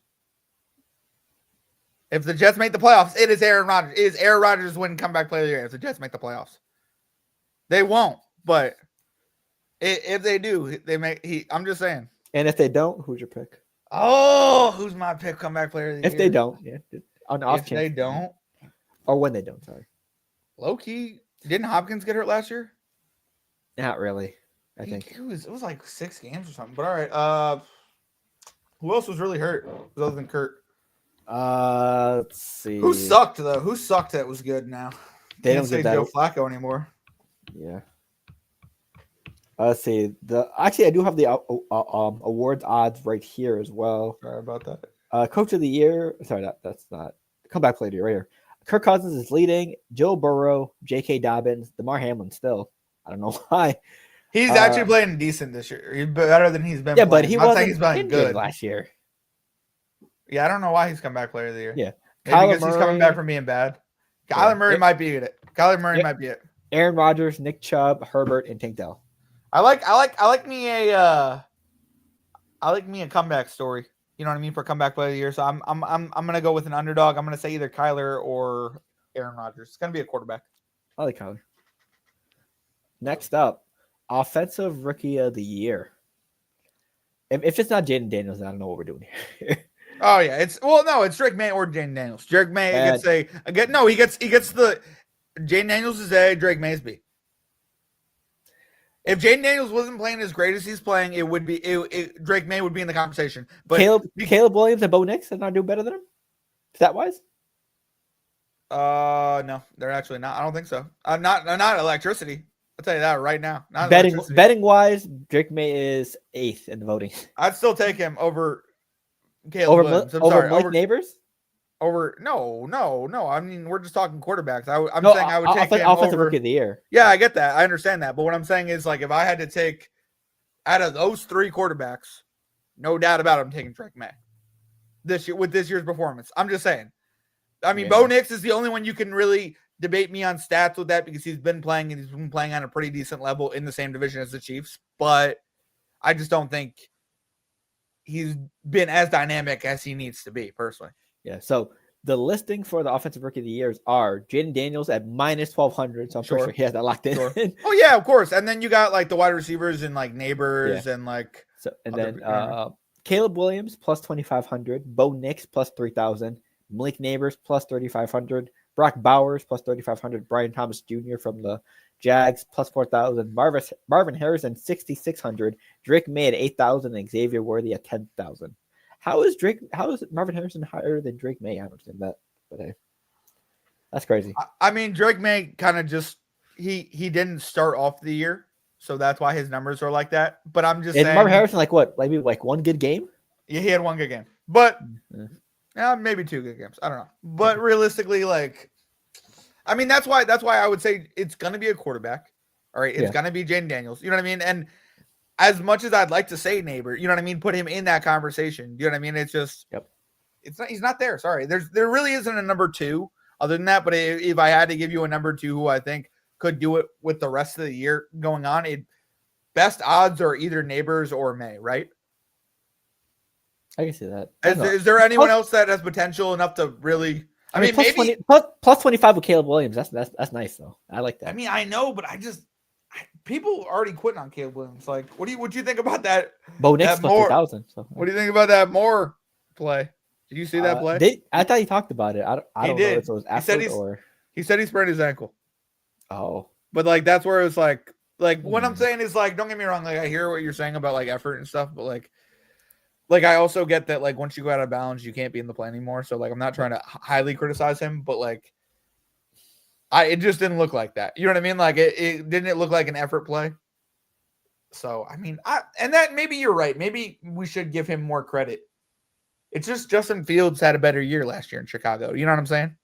If the Jets make the playoffs, it is Aaron Rodgers. It is Aaron Rodgers winning comeback player of the year if the Jets make the playoffs. They won't, but if they do, they make. I'm just saying. And if they don't, who's your pick? Oh, who's my pick? Comeback player of the year. If they don't, yeah. On the off if chance. they don't, or when they don't. Sorry. Low key, didn't Hopkins get hurt last year? Not really. I think it was like 6 games or something. But all right. Who else was really hurt other than Kurt? Let's see. Who sucked though? Who sucked that was good now? They don't say Joe Flacco anymore. Yeah. Let's see. Actually, I do have the awards odds right here as well. Sorry about that. Coach of the Year. Sorry, that's not comeback player of the year right here. Kirk Cousins is leading. Joe Burrow, J.K. Dobbins, DeMar Hamlin still. I don't know why. He's actually playing decent this year. He's better than he's been. Yeah, playing. But he wasn't good last year. Yeah, I don't know why he's comeback player of the year. Yeah, maybe because he's coming back from being bad. Kyler Murray might be it. Kyler Murray might be it. Aaron Rodgers, Nick Chubb, Herbert, and Tank Dell. I like me a comeback story. You know what I mean, for comeback player of the year. So I'm gonna go with an underdog. I'm gonna say either Kyler or Aaron Rodgers. It's gonna be a quarterback. I like Kyler. Next up, offensive rookie of the year. If it's not Jaden Daniels, I don't know what we're doing here. Oh yeah, it's Drake May or Jaden Daniels. Drake May gets he gets the Jaden Daniels is A, Drake May's B. If Jaden Daniels wasn't playing as great as he's playing, it would be Drake May would be in the conversation. But Caleb Williams and Bo Nix are not doing better than him? Stat wise? No, they're actually not. I don't think so. Not electricity. I'll tell you that right now. Betting wise, Drake May is 8th in the voting. I'd still take him over Caleb Williams. Over Neighbors? No. I mean, we're just talking quarterbacks. I'm saying I would take him offensive over rookie of the year. Yeah, I get that. I understand that. But what I'm saying is, like, if I had to take out of those 3 quarterbacks, no doubt about it, I'm taking Drake May this year with this year's performance. I'm just saying. I mean, Bo Nix is the only one you can really debate me on stats with that because he's been playing on a pretty decent level in the same division as the Chiefs. But I just don't think he's been as dynamic as he needs to be, personally. Yeah, so the listing for the offensive rookie of the years are Jaden Daniels at minus 1,200. So I'm pretty sure he has that locked in. Sure. Oh, yeah, of course. And then you got like the wide receivers and like Neighbors and like. So and then Caleb Williams plus 2,500, Bo Nix plus 3,000, Malik Neighbors plus 3,500, Brock Bowers plus 3,500, Brian Thomas Jr. from the Jags plus 4,000, Marvin Harrison 6,600, Drake May at 8,000, and Xavier Worthy at 10,000. How is Marvin Harrison higher than Drake May? I don't understand that, but hey, that's crazy. I mean, Drake May kind of just he didn't start off the year, so that's why his numbers are like that. But I'm just saying, Marvin Harrison maybe one good game. Yeah, he had one good game, but maybe 2 good games. I don't know, but realistically, like, I mean, that's why I would say it's gonna be a quarterback. All right, it's gonna be Jaden Daniels. You know what I mean? And as much as I'd like to say Neighbor, you know what I mean? Put him in that conversation. You know what I mean? It's just, he's not there. Sorry. There really isn't a number 2 other than that. But if I had to give you a number 2 who I think could do it with the rest of the year going on, best odds are either Neighbors or May, right? I can see that. Is there anyone else that has potential enough to really? I mean, plus maybe 20, plus 25 with Caleb Williams. That's nice though. I like that. I mean, I know, but I just people already quitting on Caleb Williams. Like, what do you think about that? Bo Nix that plus 3,000. So. What do you think about that Moore play? Did you see that play? I thought he talked about it. I don't know if it was after he said he sprained his ankle. Oh, but like that's where it was like what I'm saying is like, don't get me wrong, like I hear what you're saying about like effort and stuff, but like I also get that like once you go out of bounds, you can't be in the play anymore. So like I'm not trying to highly criticize him, but like it just didn't look like that. You know what I mean? Like it didn't look like an effort play. So I mean, and that maybe you're right. Maybe we should give him more credit. It's just Justin Fields had a better year last year in Chicago. You know what I'm saying?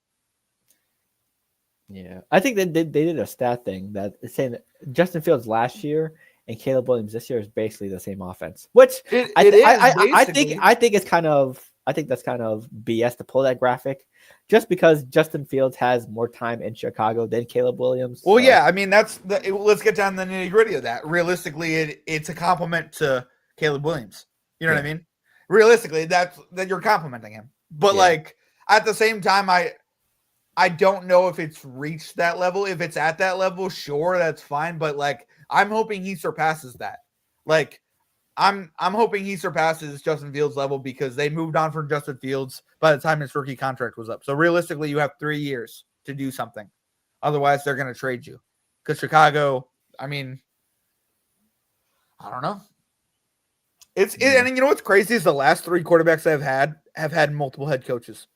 Yeah, I think they did a stat thing that is saying that Justin Fields last year and Caleb Williams this year is basically the same offense. Which I think it's kind of that's kind of BS to pull that graphic, just because Justin Fields has more time in Chicago than Caleb Williams. Well, yeah, I mean let's get down to the nitty gritty of that. Realistically, it's a compliment to Caleb Williams. You know what I mean? Realistically, that you're complimenting him, but like at the same time, I don't know if it's reached that level. If it's at that level, sure, that's fine. But like, I'm hoping he surpasses that. Like, I'm hoping he surpasses Justin Fields' level because they moved on from Justin Fields by the time his rookie contract was up. So realistically, you have 3 years to do something. Otherwise, they're going to trade you. Because Chicago, I mean, I don't know. And you know what's crazy is the last 3 quarterbacks I've had have had multiple head coaches.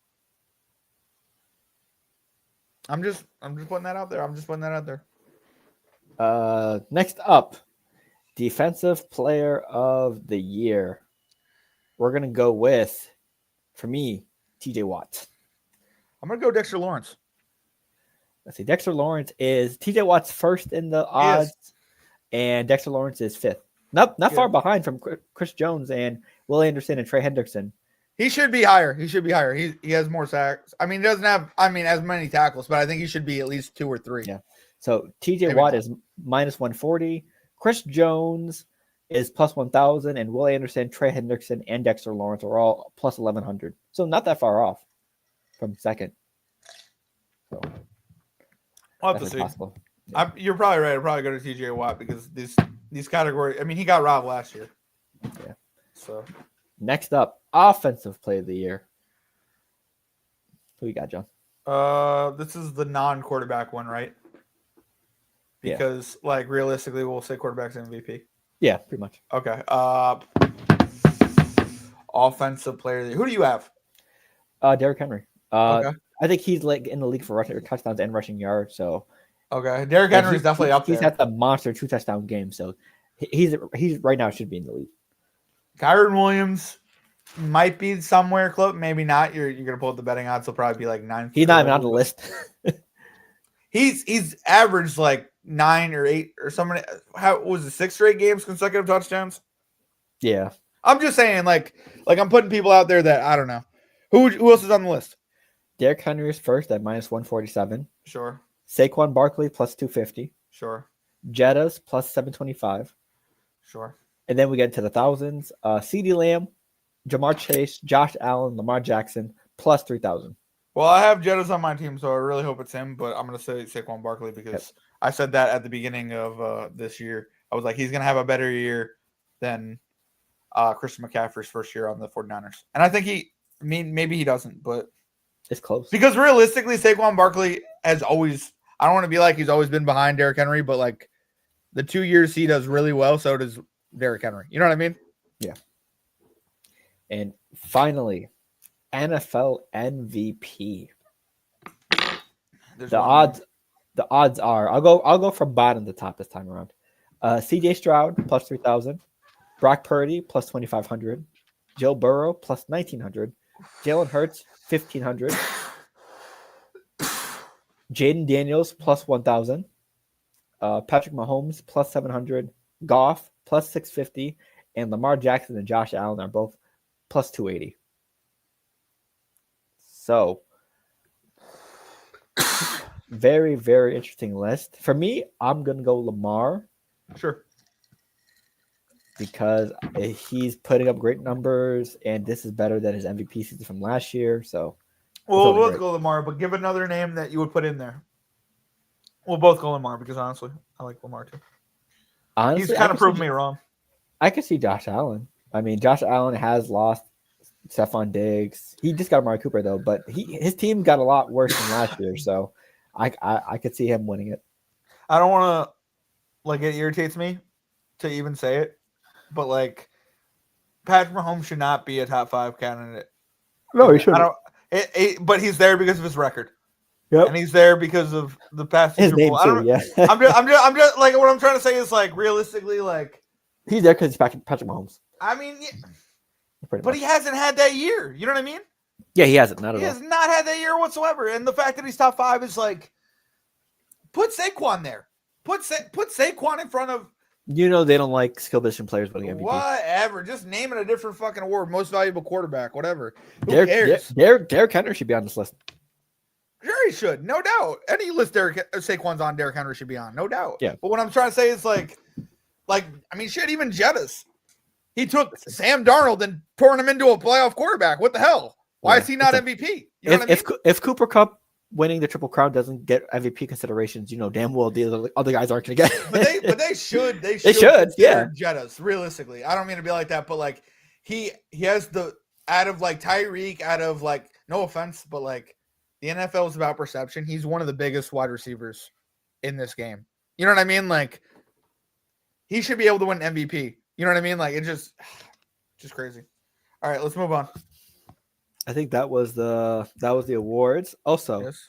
I'm just putting that out there. Next up, defensive player of the year. We're gonna go with, for me, TJ Watt. I'm gonna go Dexter Lawrence. Let's see. Dexter Lawrence is TJ Watt's first in the odds, and Dexter Lawrence is 5th. Not far behind from Chris Jones and Will Anderson and Trey Hendrickson. He should be higher. He has more sacks. I mean, he doesn't have as many tackles, but I think he should be at least 2 or 3. Yeah. So TJ Watt is minus 140. Chris Jones is plus 1,000, and Will Anderson, Trey Hendrickson, and Dexter Lawrence are all plus 1,100. So not that far off from second. So I'll have to see. Possible. Yeah. You're probably right. I'll probably go to TJ Watt because these categories. I mean, he got robbed last year. Yeah. So. Next up, offensive play of the year. Who you got, John? This is the non-quarterback one, right? Because, like, realistically, we'll say quarterback's MVP. Yeah, pretty much. Okay. Offensive player of the year. Who do you have? Derrick Henry. Okay. I think he's like in the league for rushing touchdowns and rushing yards. So. Okay, Derrick Henry's definitely up there. He's had the monster 2 touchdown game, so he's right now should be in the league. Kyren Williams might be somewhere close. Maybe not. You're gonna pull up the betting odds. He'll probably be like 9. He's not even on the list. he's averaged like 9 or 8 or something. How was it? 6 straight games, consecutive touchdowns. Yeah, I'm just saying, like I'm putting people out there that I don't know. Who else is on the list? Derrick Henry is first at minus 147. Sure. Saquon Barkley plus 250. Sure. Jettas plus 725. Sure. And then we get into the thousands. CeeDee Lamb, Jamar Chase, Josh Allen, Lamar Jackson plus 3,000. Well, I have Jettas on my team, so I really hope it's him. But I'm going to say Saquon Barkley because I said that at the beginning of this year. I was like, he's going to have a better year than Christian McCaffrey's first year on the 49ers. And I think maybe he doesn't, but it's close. Because realistically, Saquon Barkley has always – I don't want to be like he's always been behind Derrick Henry, but like the 2 years he does really well, so does Derrick Henry. You know what I mean? Yeah. And finally, NFL MVP. The odds are I'll go from bottom to top this time around. CJ Stroud plus 3,000, Brock Purdy plus 2,500, Joe Burrow plus 1,900, Jalen Hurts 1,500, Jaden Daniels plus 1,000, Patrick Mahomes plus 700, Goff plus 650, and Lamar Jackson and Josh Allen are both plus 280. So, very, very interesting list. For me, I'm going to go Lamar. Sure. Because he's putting up great numbers, and this is better than his MVP season from last year. So, we'll both go Lamar, but give another name that you would put in there. We'll both go Lamar because honestly, I like Lamar too. Honestly, he's kind of proven me wrong. I could see Josh Allen. I mean, Josh Allen has lost Stephon Diggs. He just got Amari Cooper though, but his team got a lot worse than last year, so I could see him winning it. I don't want to like it irritates me to even say it, but like Patrick Mahomes should not be a top 5 candidate. No, he shouldn't. But he's there because of his record. Yep. And he's there because of the past his name too. Yeah. I'm just like what I'm trying to say is like realistically, like he's there because he's Patrick Mahomes. I mean, but he hasn't had that year. You know what I mean? Yeah, he hasn't. Not at all. He has not had that year whatsoever. And the fact that he's top 5 is like, put Saquon there. Put Saquon in front of. You know they don't like skill position players winning MVP. Whatever. Just name it a different fucking award. Most valuable quarterback. Whatever. Who cares? Derrick Henry should be on this list. Sure, he should. No doubt. Any list Saquon's on, Derrick Henry should be on. No doubt. Yeah. But what I'm trying to say is like I mean, shit, even Jettas. He took Sam Darnold and turned him into a playoff quarterback. What the hell? Why is he not MVP? You know what I mean? If Cooper Kupp winning the Triple Crown doesn't get MVP considerations, you know damn well the other guys aren't going to get it. but they should. They should. Yeah. Jettas, realistically. I don't mean to be like that, but like he has the out of like Tyreek, out of like no offense, but like the NFL is about perception. He's one of the biggest wide receivers in this game. You know what I mean? Like he should be able to win MVP. You know what I mean? Like it's just crazy. All right, let's move on. I think that was the awards. Also, yes.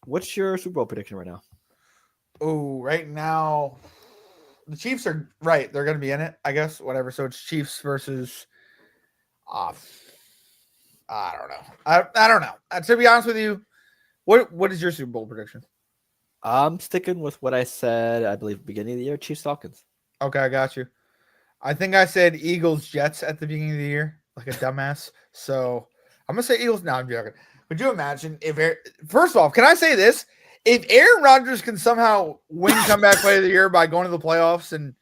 What's your Super Bowl prediction right now? Oh, right now, the Chiefs are right. They're going to be in it, I guess. Whatever. So it's Chiefs versus. I don't know. I don't know. To be honest with you, what is your Super Bowl prediction? I'm sticking with what I said. I believe beginning of the year, Chiefs Falcons. Okay, I got you. I think I said Eagles Jets at the beginning of the year, like a dumbass. So I'm gonna say Eagles. No, I'm joking. Would you imagine if first of all, can I say this? If Aaron Rodgers can somehow win comeback player of the year by going to the playoffs and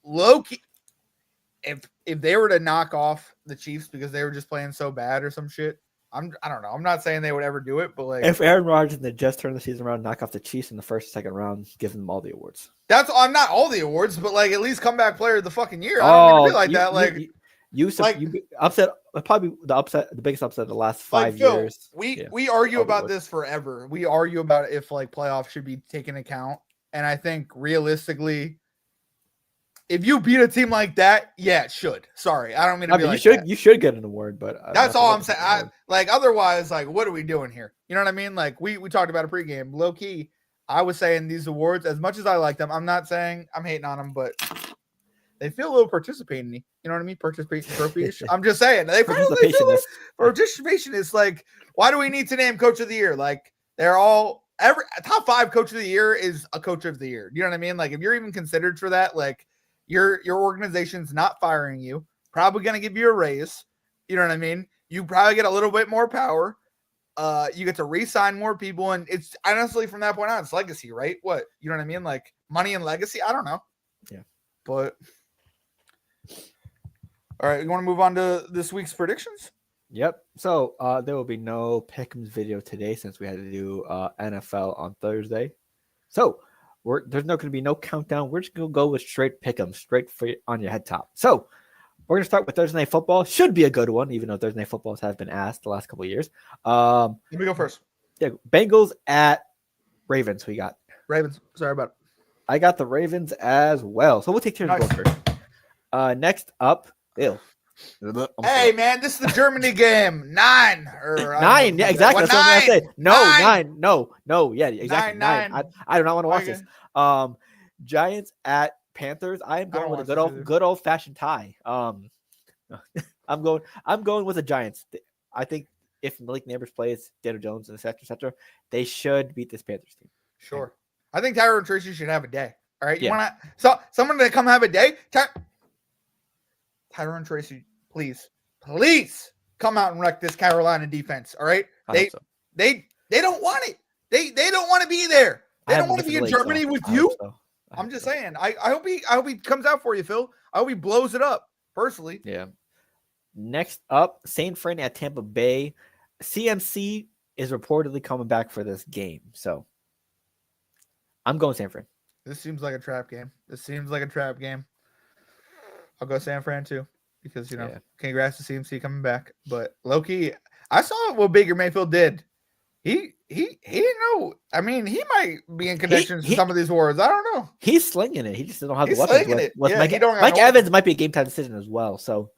low key, if they were to knock off the Chiefs because they were just playing so bad or some shit, I don't know. I'm not saying they would ever do it, but like if Aaron Rodgers and the Jets turn the season around, knock off the Chiefs in the first, second round, give them all the awards. I'm not all the awards, but like at least comeback player of the fucking year. I don't mean to be like that. Like you upset probably the biggest upset of the last 5 years. We argue about this forever. We argue about if like playoffs should be taken account, and I think realistically, if you beat a team like that, yeah, it should. Sorry, I don't mean to be like that. You should get an award, but that's all I'm saying. Otherwise, like, what are we doing here? You know what I mean? Like, we talked about a pregame. Low key, I was saying these awards, as much as I like them, I'm not saying I'm hating on them, but they feel a little participation-y. You know what I mean? Participation. I'm just saying. They feel participation is like, why do we need to name Coach of the Year? Like, they're all top 5 Coach of the Year is a Coach of the Year. You know what I mean? Like, if you're even considered for that, like, your organization's not firing you, probably going to give you a raise. You know what I mean? You probably get a little bit more power. You get to re-sign more people. And it's honestly, from that point on, it's legacy, right? What? You know what I mean? Like money and legacy. I don't know. Yeah. But all right, you want to move on to this week's predictions? Yep. So there will be no Pick'ems video today since we had to do NFL on Thursday. So there's not going to be no countdown. We're just going to go with straight Pick'ems, straight for on your head top. So we're going to start with Thursday Night Football. Should be a good one, even though Thursday Night Footballs have been asked the last couple of years. Let me go first. Yeah, Bengals at Ravens. We got Ravens. Sorry about it. I got the Ravens as well. So we'll take turns going first. Next up, Hey man, this is the Germany game. 9. Yeah, exactly. That's what I'm gonna say. No, 9. No, yeah, exactly. 9. I do not want to watch this. Giants at Panthers. I am going with a good old fashioned tie. I'm going with the Giants. I think if Malik Neighbors plays, Daniel Jones, and etc., they should beat this Panthers team. Sure. I think Tyrone Tracy should have a day. All right. You want to someone to come have a day? Tyrone Tracy, please come out and wreck this Carolina defense. All right. They don't want it. They don't want to be there. They don't want to be in Germany with you. I'm just saying. I hope he comes out for you, Phil. I hope he blows it up personally. Yeah. Next up, San Fran at Tampa Bay. CMC is reportedly coming back for this game, so I'm going San Fran. This seems like a trap game. I'll go San Fran too because congrats to CMC coming back. But Loki, I saw what Baker Mayfield did. He didn't know. I mean, he might be in connections to some of these wars. I don't know. He's slinging it. He just don't have the weapons. Mike Evans might be a game time decision as well. So,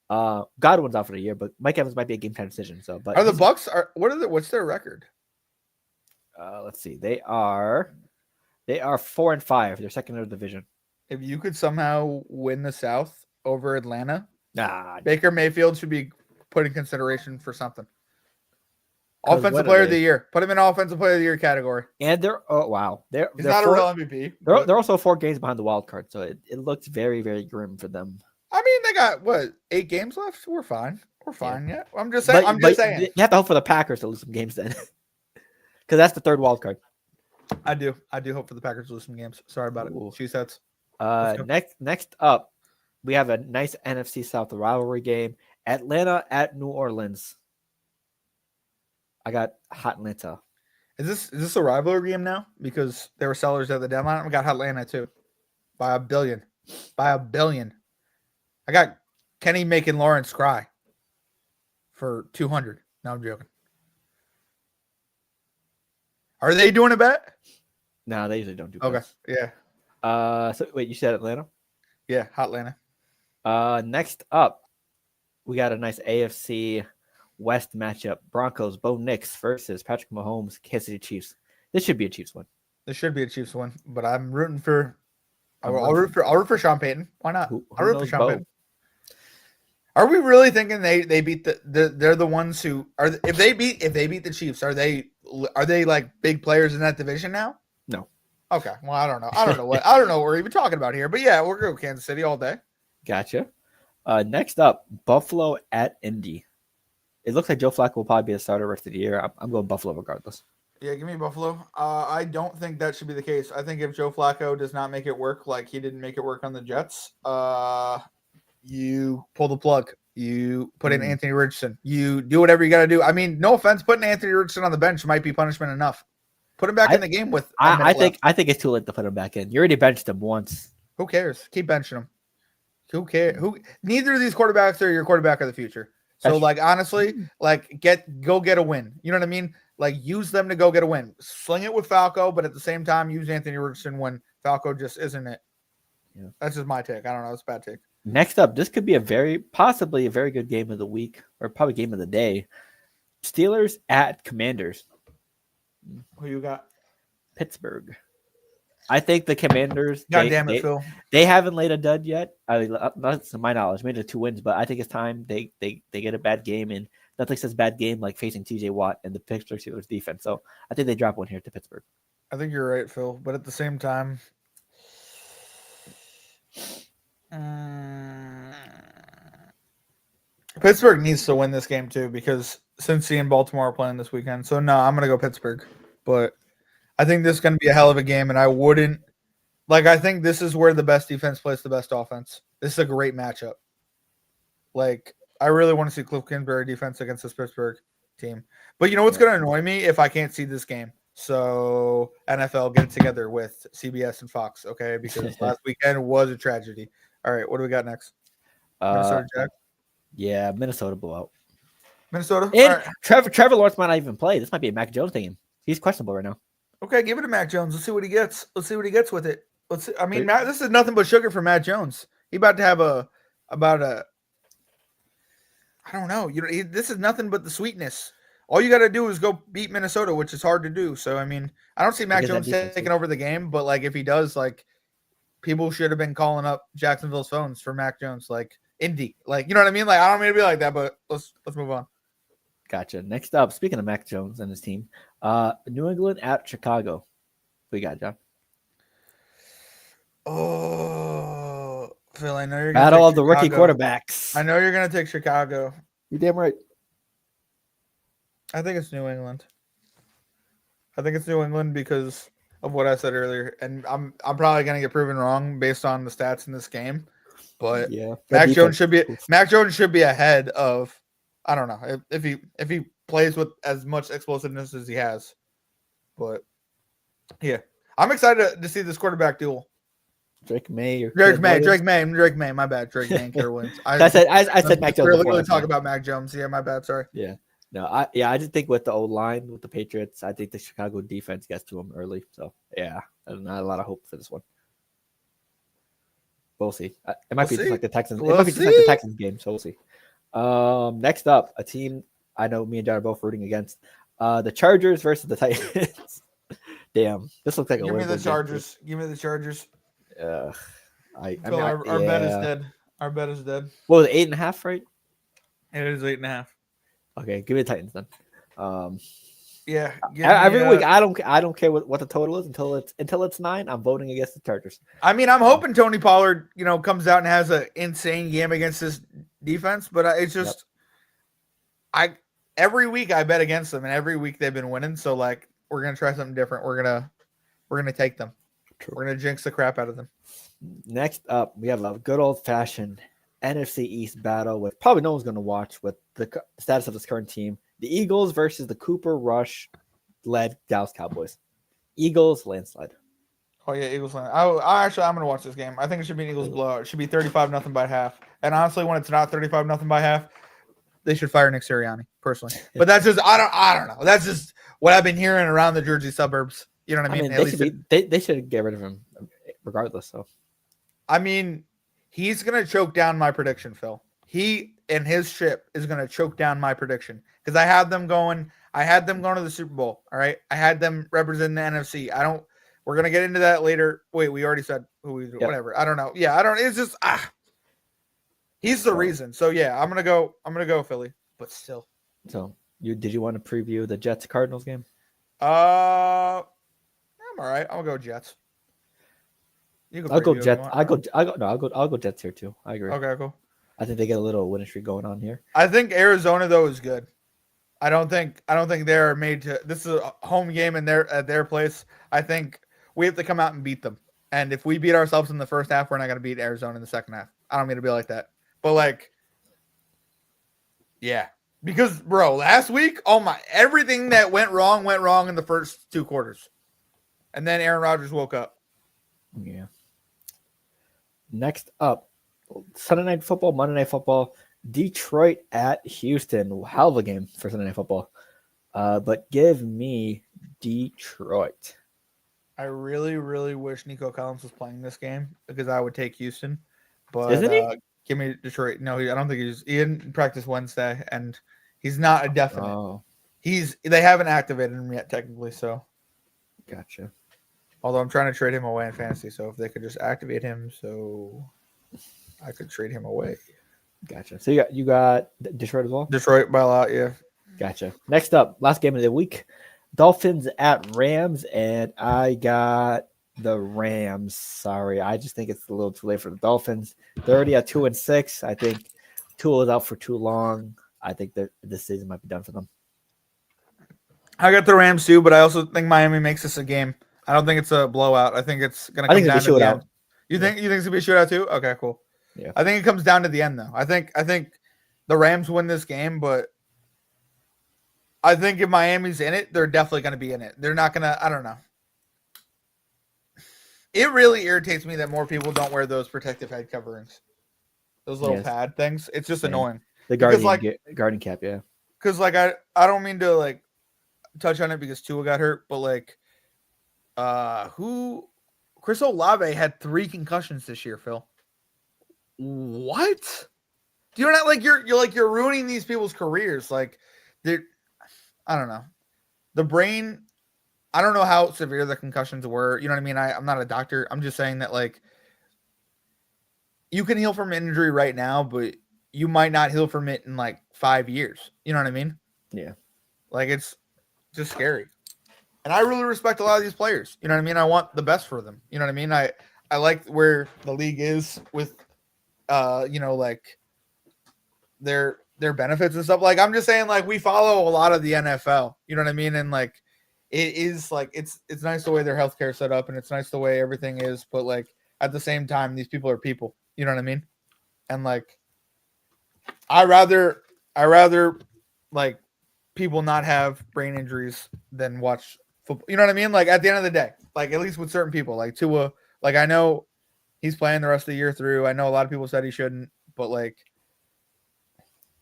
Godwin's out for the year, but Mike Evans might be a game time decision. So, but are the Bucks? What's their record? Let's see. They are 4-5. They're second in the division. If you could somehow win the South over Atlanta, nah, Baker Mayfield should be put in consideration for something. Offensive player of the year. Put him in offensive player of the year category. And he's not a real MVP. They're also 4 games behind the wild card, so it looks very, very grim for them. I mean, they got 8 games left. We're fine. Yeah. I'm just saying. You have to hope for the Packers to lose some games then, because that's the 3rd wild card. I do hope for the Packers to lose some games. Sorry about it. She says. Next up, we have a nice NFC South rivalry game. Atlanta at New Orleans. I got Hot Atlanta. Is this a rivalry game now? Because they were sellers at the deadline. I got Hot Atlanta too. By $1 billion. I got Kenny making Lawrence cry for 200. No, I'm joking. Are they doing a bet? No, they usually don't do bets. Okay. Yeah. So wait, you said Atlanta? Yeah, Hot Atlanta. Next up, we got a nice AFC West matchup. Broncos, Bo Nix versus Patrick Mahomes, Kansas City Chiefs. This should be a Chiefs win. But I'm rooting for I'll root for Sean Payton. Why not? I'll root for Sean Payton. Are we really thinking they beat they're the ones who are if they beat the Chiefs, are they like big players in that division now? No. Okay. Well, I don't know what we're even talking about here. But yeah, we're going to Kansas City all day. Gotcha. Next up, Buffalo at Indy. It looks like Joe Flacco will probably be the starter the rest of the year. I'm going Buffalo regardless. Yeah, give me Buffalo. I don't think that should be the case. I think if Joe Flacco does not make it work like he didn't make it work on the Jets, you pull the plug. You put in Anthony Richardson. You do whatever you got to do. I mean, no offense, putting Anthony Richardson on the bench might be punishment enough. Put him back in the game with. I think it's too late to put him back in. You already benched him once. Who cares? Keep benching him. Who cares? Neither of these quarterbacks are your quarterback of the future. So, honestly, go get a win. You know what I mean? Use them to go get a win. Sling it with Falco, but at the same time, use Anthony Richardson when Falco just isn't it. Yeah. That's just my take. I don't know. It's a bad take. Next up, this could be possibly a very good game of the week, or probably game of the day. Steelers at Commanders. Who you got? Pittsburgh. I think the Commanders. God damn it, Phil. They haven't laid a dud yet. That's to my knowledge. Made it 2 wins, but I think it's time they get a bad game, and nothing says bad game like facing TJ Watt and the Pittsburgh Steelers defense. So I think they drop one here to Pittsburgh. I think you're right, Phil. But at the same time, Pittsburgh needs to win this game too because Cincy and Baltimore are playing this weekend. So no, I'm gonna go Pittsburgh. But I think this is going to be a hell of a game, and I think this is where the best defense plays the best offense. This is a great matchup. I really want to see Cliff Kingsbury defense against this Pittsburgh team. But you know what's going to annoy me if I can't see this game? So NFL, get it together with CBS and Fox, okay? Because last weekend was a tragedy. All right, what do we got next? Minnesota Jack? Yeah, Minnesota blowout. Minnesota? And right. Trevor Lawrence might not even play. This might be a Mac Jones thing. He's questionable right now. Okay, give it to Mac Jones. Let's see what he gets. Let's see what he gets with it. Let's see. I mean, this is nothing but sugar for Matt Jones. He about to have I don't know. This is nothing but the sweetness. All you got to do is go beat Minnesota, which is hard to do. So, I mean, I don't see Mac Jones taking over the game, but if he does, people should have been calling up Jacksonville's phones for Mac Jones, Indy. You know what I mean? I don't mean to be like that, but let's move on. Gotcha. Next up, speaking of Mac Jones and his team, New England at Chicago. What you got, John? Oh, Phil, I know you're going to battle of the rookie quarterbacks. I know you're going to take Chicago. You're damn right. I think it's New England. Because of what I said earlier, and I'm probably going to get proven wrong based on the stats in this game. But yeah, Mac Jones should be ahead of. I don't know if he plays with as much explosiveness as he has, but yeah, I'm excited to see this quarterback duel. Drake May or Drake May. My bad. Drake May and Caleb Williams. I said Mac Jones. We're literally talking about Mac Jones. Yeah, my bad. Sorry. Yeah. No, I just think with the O-line, with the Patriots, I think the Chicago defense gets to them early. So, yeah, not a lot of hope for this one. We'll see. It might be just like the Texans. It might be just like the Texans game, so we'll see. Next up, a team I know me and John are both rooting against. The Chargers versus the Titans. Damn, this looks like Give me the Chargers. Give me the Chargers. Our bet is dead. Our bet is dead. What was it, 8.5, right? It is 8.5. Okay, give me the Titans then. Yeah. Every week, I don't care what the total is until it's 9. I'm voting against the Chargers. I mean, I'm hoping Tony Pollard, comes out and has an insane game against this defense, but it's just, every week I bet against them, and every week they've been winning. So like, we're gonna try something different. We're gonna take them. True. We're gonna jinx the crap out of them. Next up, we have a good old fashioned NFC East battle with probably no one's going to watch with the status of this current team. The Eagles versus the Cooper Rush led Dallas Cowboys. Eagles landslide. Oh yeah, Eagles landslide. I'm going to watch this game. I think it should be an Eagles blowout. It should be 35-0 by half. And honestly, when it's not 35-0 by half, they should fire Nick Sirianni personally. But that's just I don't know. That's just what I've been hearing around the Jersey suburbs. You know what I mean? They should get rid of him regardless. So, I mean, he's going to choke down my prediction, Phil. He and his ship is going to choke down my prediction because I had them going to the Super Bowl. All right. I had them representing the NFC. We're going to get into that later. Wait, we already said who we do. Yep. Whatever. I don't know. Yeah. It's just, he's the reason. So yeah, I'm going to go Philly, but still. So did you want to preview the Jets Cardinals game? I'm all right. I'll go Jets. I'll go Jets. I'll go Jets here too. I agree. Okay, cool. I think they get a little winning streak going on here. I think Arizona though is good. I don't think they're made to. This is a home game at their place. I think we have to come out and beat them. And if we beat ourselves in the first half, we're not going to beat Arizona in the second half. I don't mean to be like that, but like, yeah, because bro, last week, everything that went wrong in the first 2 quarters, and then Aaron Rodgers woke up. Yeah. Next up, Sunday Night Football, Monday Night Football, Detroit at Houston. Hell of a game for Sunday Night Football. But give me Detroit. I really, really wish Nico Collins was playing this game because I would take Houston. But isn't he? Give me Detroit. No, I don't think he didn't practice Wednesday, and he's not a definite. Oh. They haven't activated him yet technically, so. Gotcha. Although I'm trying to trade him away in fantasy, so if they could just activate him, so I could trade him away. Gotcha. So you got Detroit as well? Detroit by a lot, yeah. Gotcha. Next up, last game of the week, Dolphins at Rams, and I got the Rams. Sorry, I just think it's a little too late for the Dolphins. They're already at 2-6. I think Tua is out for too long. I think that this season might be done for them. I got the Rams too, but I also think Miami makes this a game. I don't think it's a blowout. I think it's going to come down to the end. You think it's going to be a shootout too? Okay, cool. Yeah. I think it comes down to the end though. I think the Rams win this game, but I think if Miami's in it, they're definitely going to be in it. They're not going to, I don't know. It really irritates me that more people don't wear those protective head coverings. Those little pad things. It's just annoying. The guardian cap, yeah. Because like I don't mean to like touch on it because Tua got hurt, but like Chris Olave had 3 concussions this year, Phil. What? Do you know like you're ruining these people's careers? Like I don't know. The brain, I don't know how severe the concussions were. You know what I mean? I'm not a doctor. I'm just saying that like you can heal from an injury right now, but you might not heal from it in like 5 years. You know what I mean? Yeah. Like it's just scary. And I really respect a lot of these players. You know what I mean? I want the best for them. You know what I mean? I like where the league is with like their benefits and stuff. Like I'm just saying, like we follow a lot of the NFL. You know what I mean? And like it is like it's nice the way their healthcare is set up, and it's nice the way everything is. But like at the same time, these people are people. You know what I mean? And like I rather like people not have brain injuries than watch football. You know what I mean? Like at the end of the day, like at least with certain people, like Tua, like I know he's playing the rest of the year through. I know a lot of people said he shouldn't, but like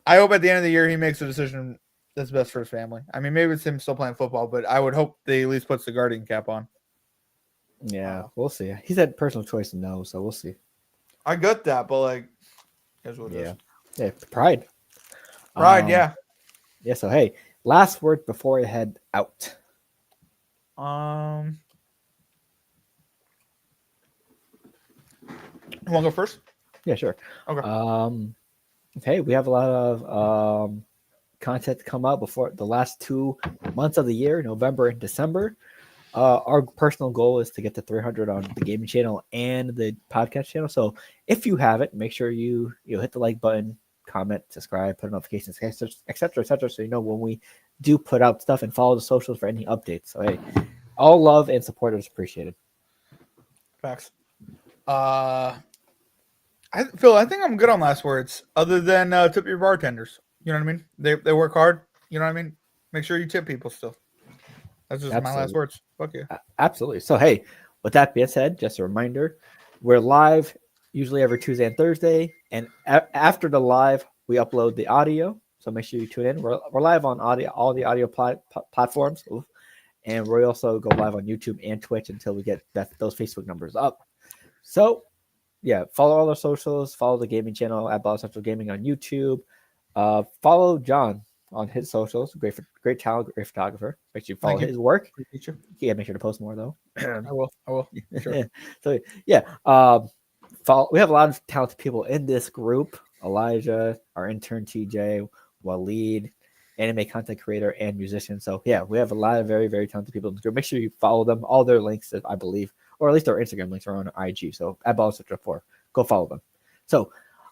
I hope at the end of the year he makes a decision that's best for his family. I mean, maybe it's him still playing football, but I would hope they at least puts the guardian cap on. Yeah, we'll see. He said personal choice no, so we'll see. I get that, but like, here's what it is. Yeah, pride. Yeah. Yeah, so hey, last word before I head out. You want to go first? Yeah, sure. Okay. Hey, we have a lot of content to come out before the last 2 months of the year, November and December. Our personal goal is to get to 300 on the gaming channel and the podcast channel. So if you haven't, make sure you hit the like button, comment, subscribe, put notifications, etc., so you know when we do put out stuff, and follow the socials for any updates. So hey, all love and support is appreciated. Facts. Phil, I think I'm good on last words. Other than tip your bartenders. You know what I mean? They work hard. You know what I mean? Make sure you tip people still. That's just my last words. Fuck you. Absolutely. So hey, with that being said, just a reminder, we're live usually every Tuesday and Thursday, and after the live, we upload the audio. So make sure you tune in. We're live on all the audio platforms, and we also go live on YouTube and Twitch until we get those Facebook numbers up. So yeah, follow all our socials. Follow the gaming channel at Ball Central Gaming on YouTube. Follow John on his socials. Great talent, great photographer. Make sure you follow his work. Yeah, make sure to post more though. I will. Sure. So yeah, we have a lot of talented people in this group. Elijah, our intern TJ, Waleed, anime content creator and musician. So yeah, we have a lot of very, very talented people in this group. Make sure you follow them. All their links, I believe, or at least their Instagram links are on IG. So at Ball Central 4, go follow them. So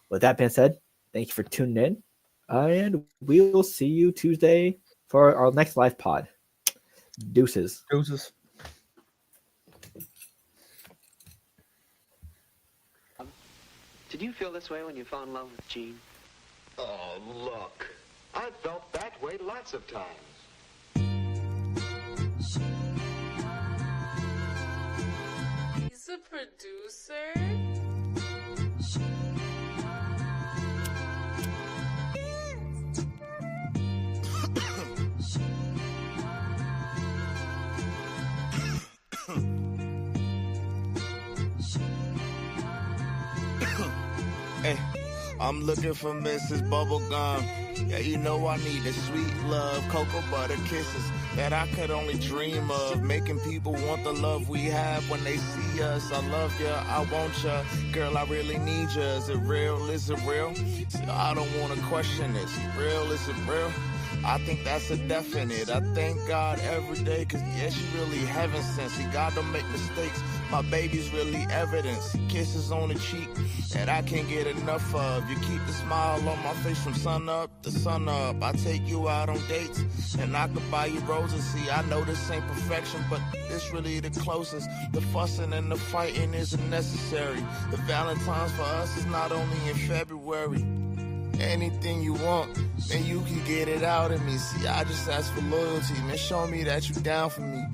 with that being said, thank you for tuning in. And we will see you Tuesday for our next live pod. Deuces. Did you feel this way when you fell in love with Jean? Oh, look. I felt that way lots of times. He's a producer? Hey, I'm looking for Mrs. Bubblegum. Yeah, you know I need the sweet love, cocoa butter kisses that I could only dream of. Making people want the love we have when they see us. I love ya, I want ya, girl, I really need ya. Is it real? Is it real? See, I don't want to question it. Is it real? Is it real? I think that's a definite. I thank God every day, cause yeah, she really heaven sent. See, God don't make mistakes. My baby's really evidence. Kisses on the cheek that I can't get enough of. You keep the smile on my face from sun up to sun up. I take you out on dates and I could buy you roses. See, I know this ain't perfection, but this really the closest. The fussing and the fighting isn't necessary. The Valentine's for us is not only in February. Anything you want, man, you can get it out of me. See, I just ask for loyalty, man. Show me that you down for me.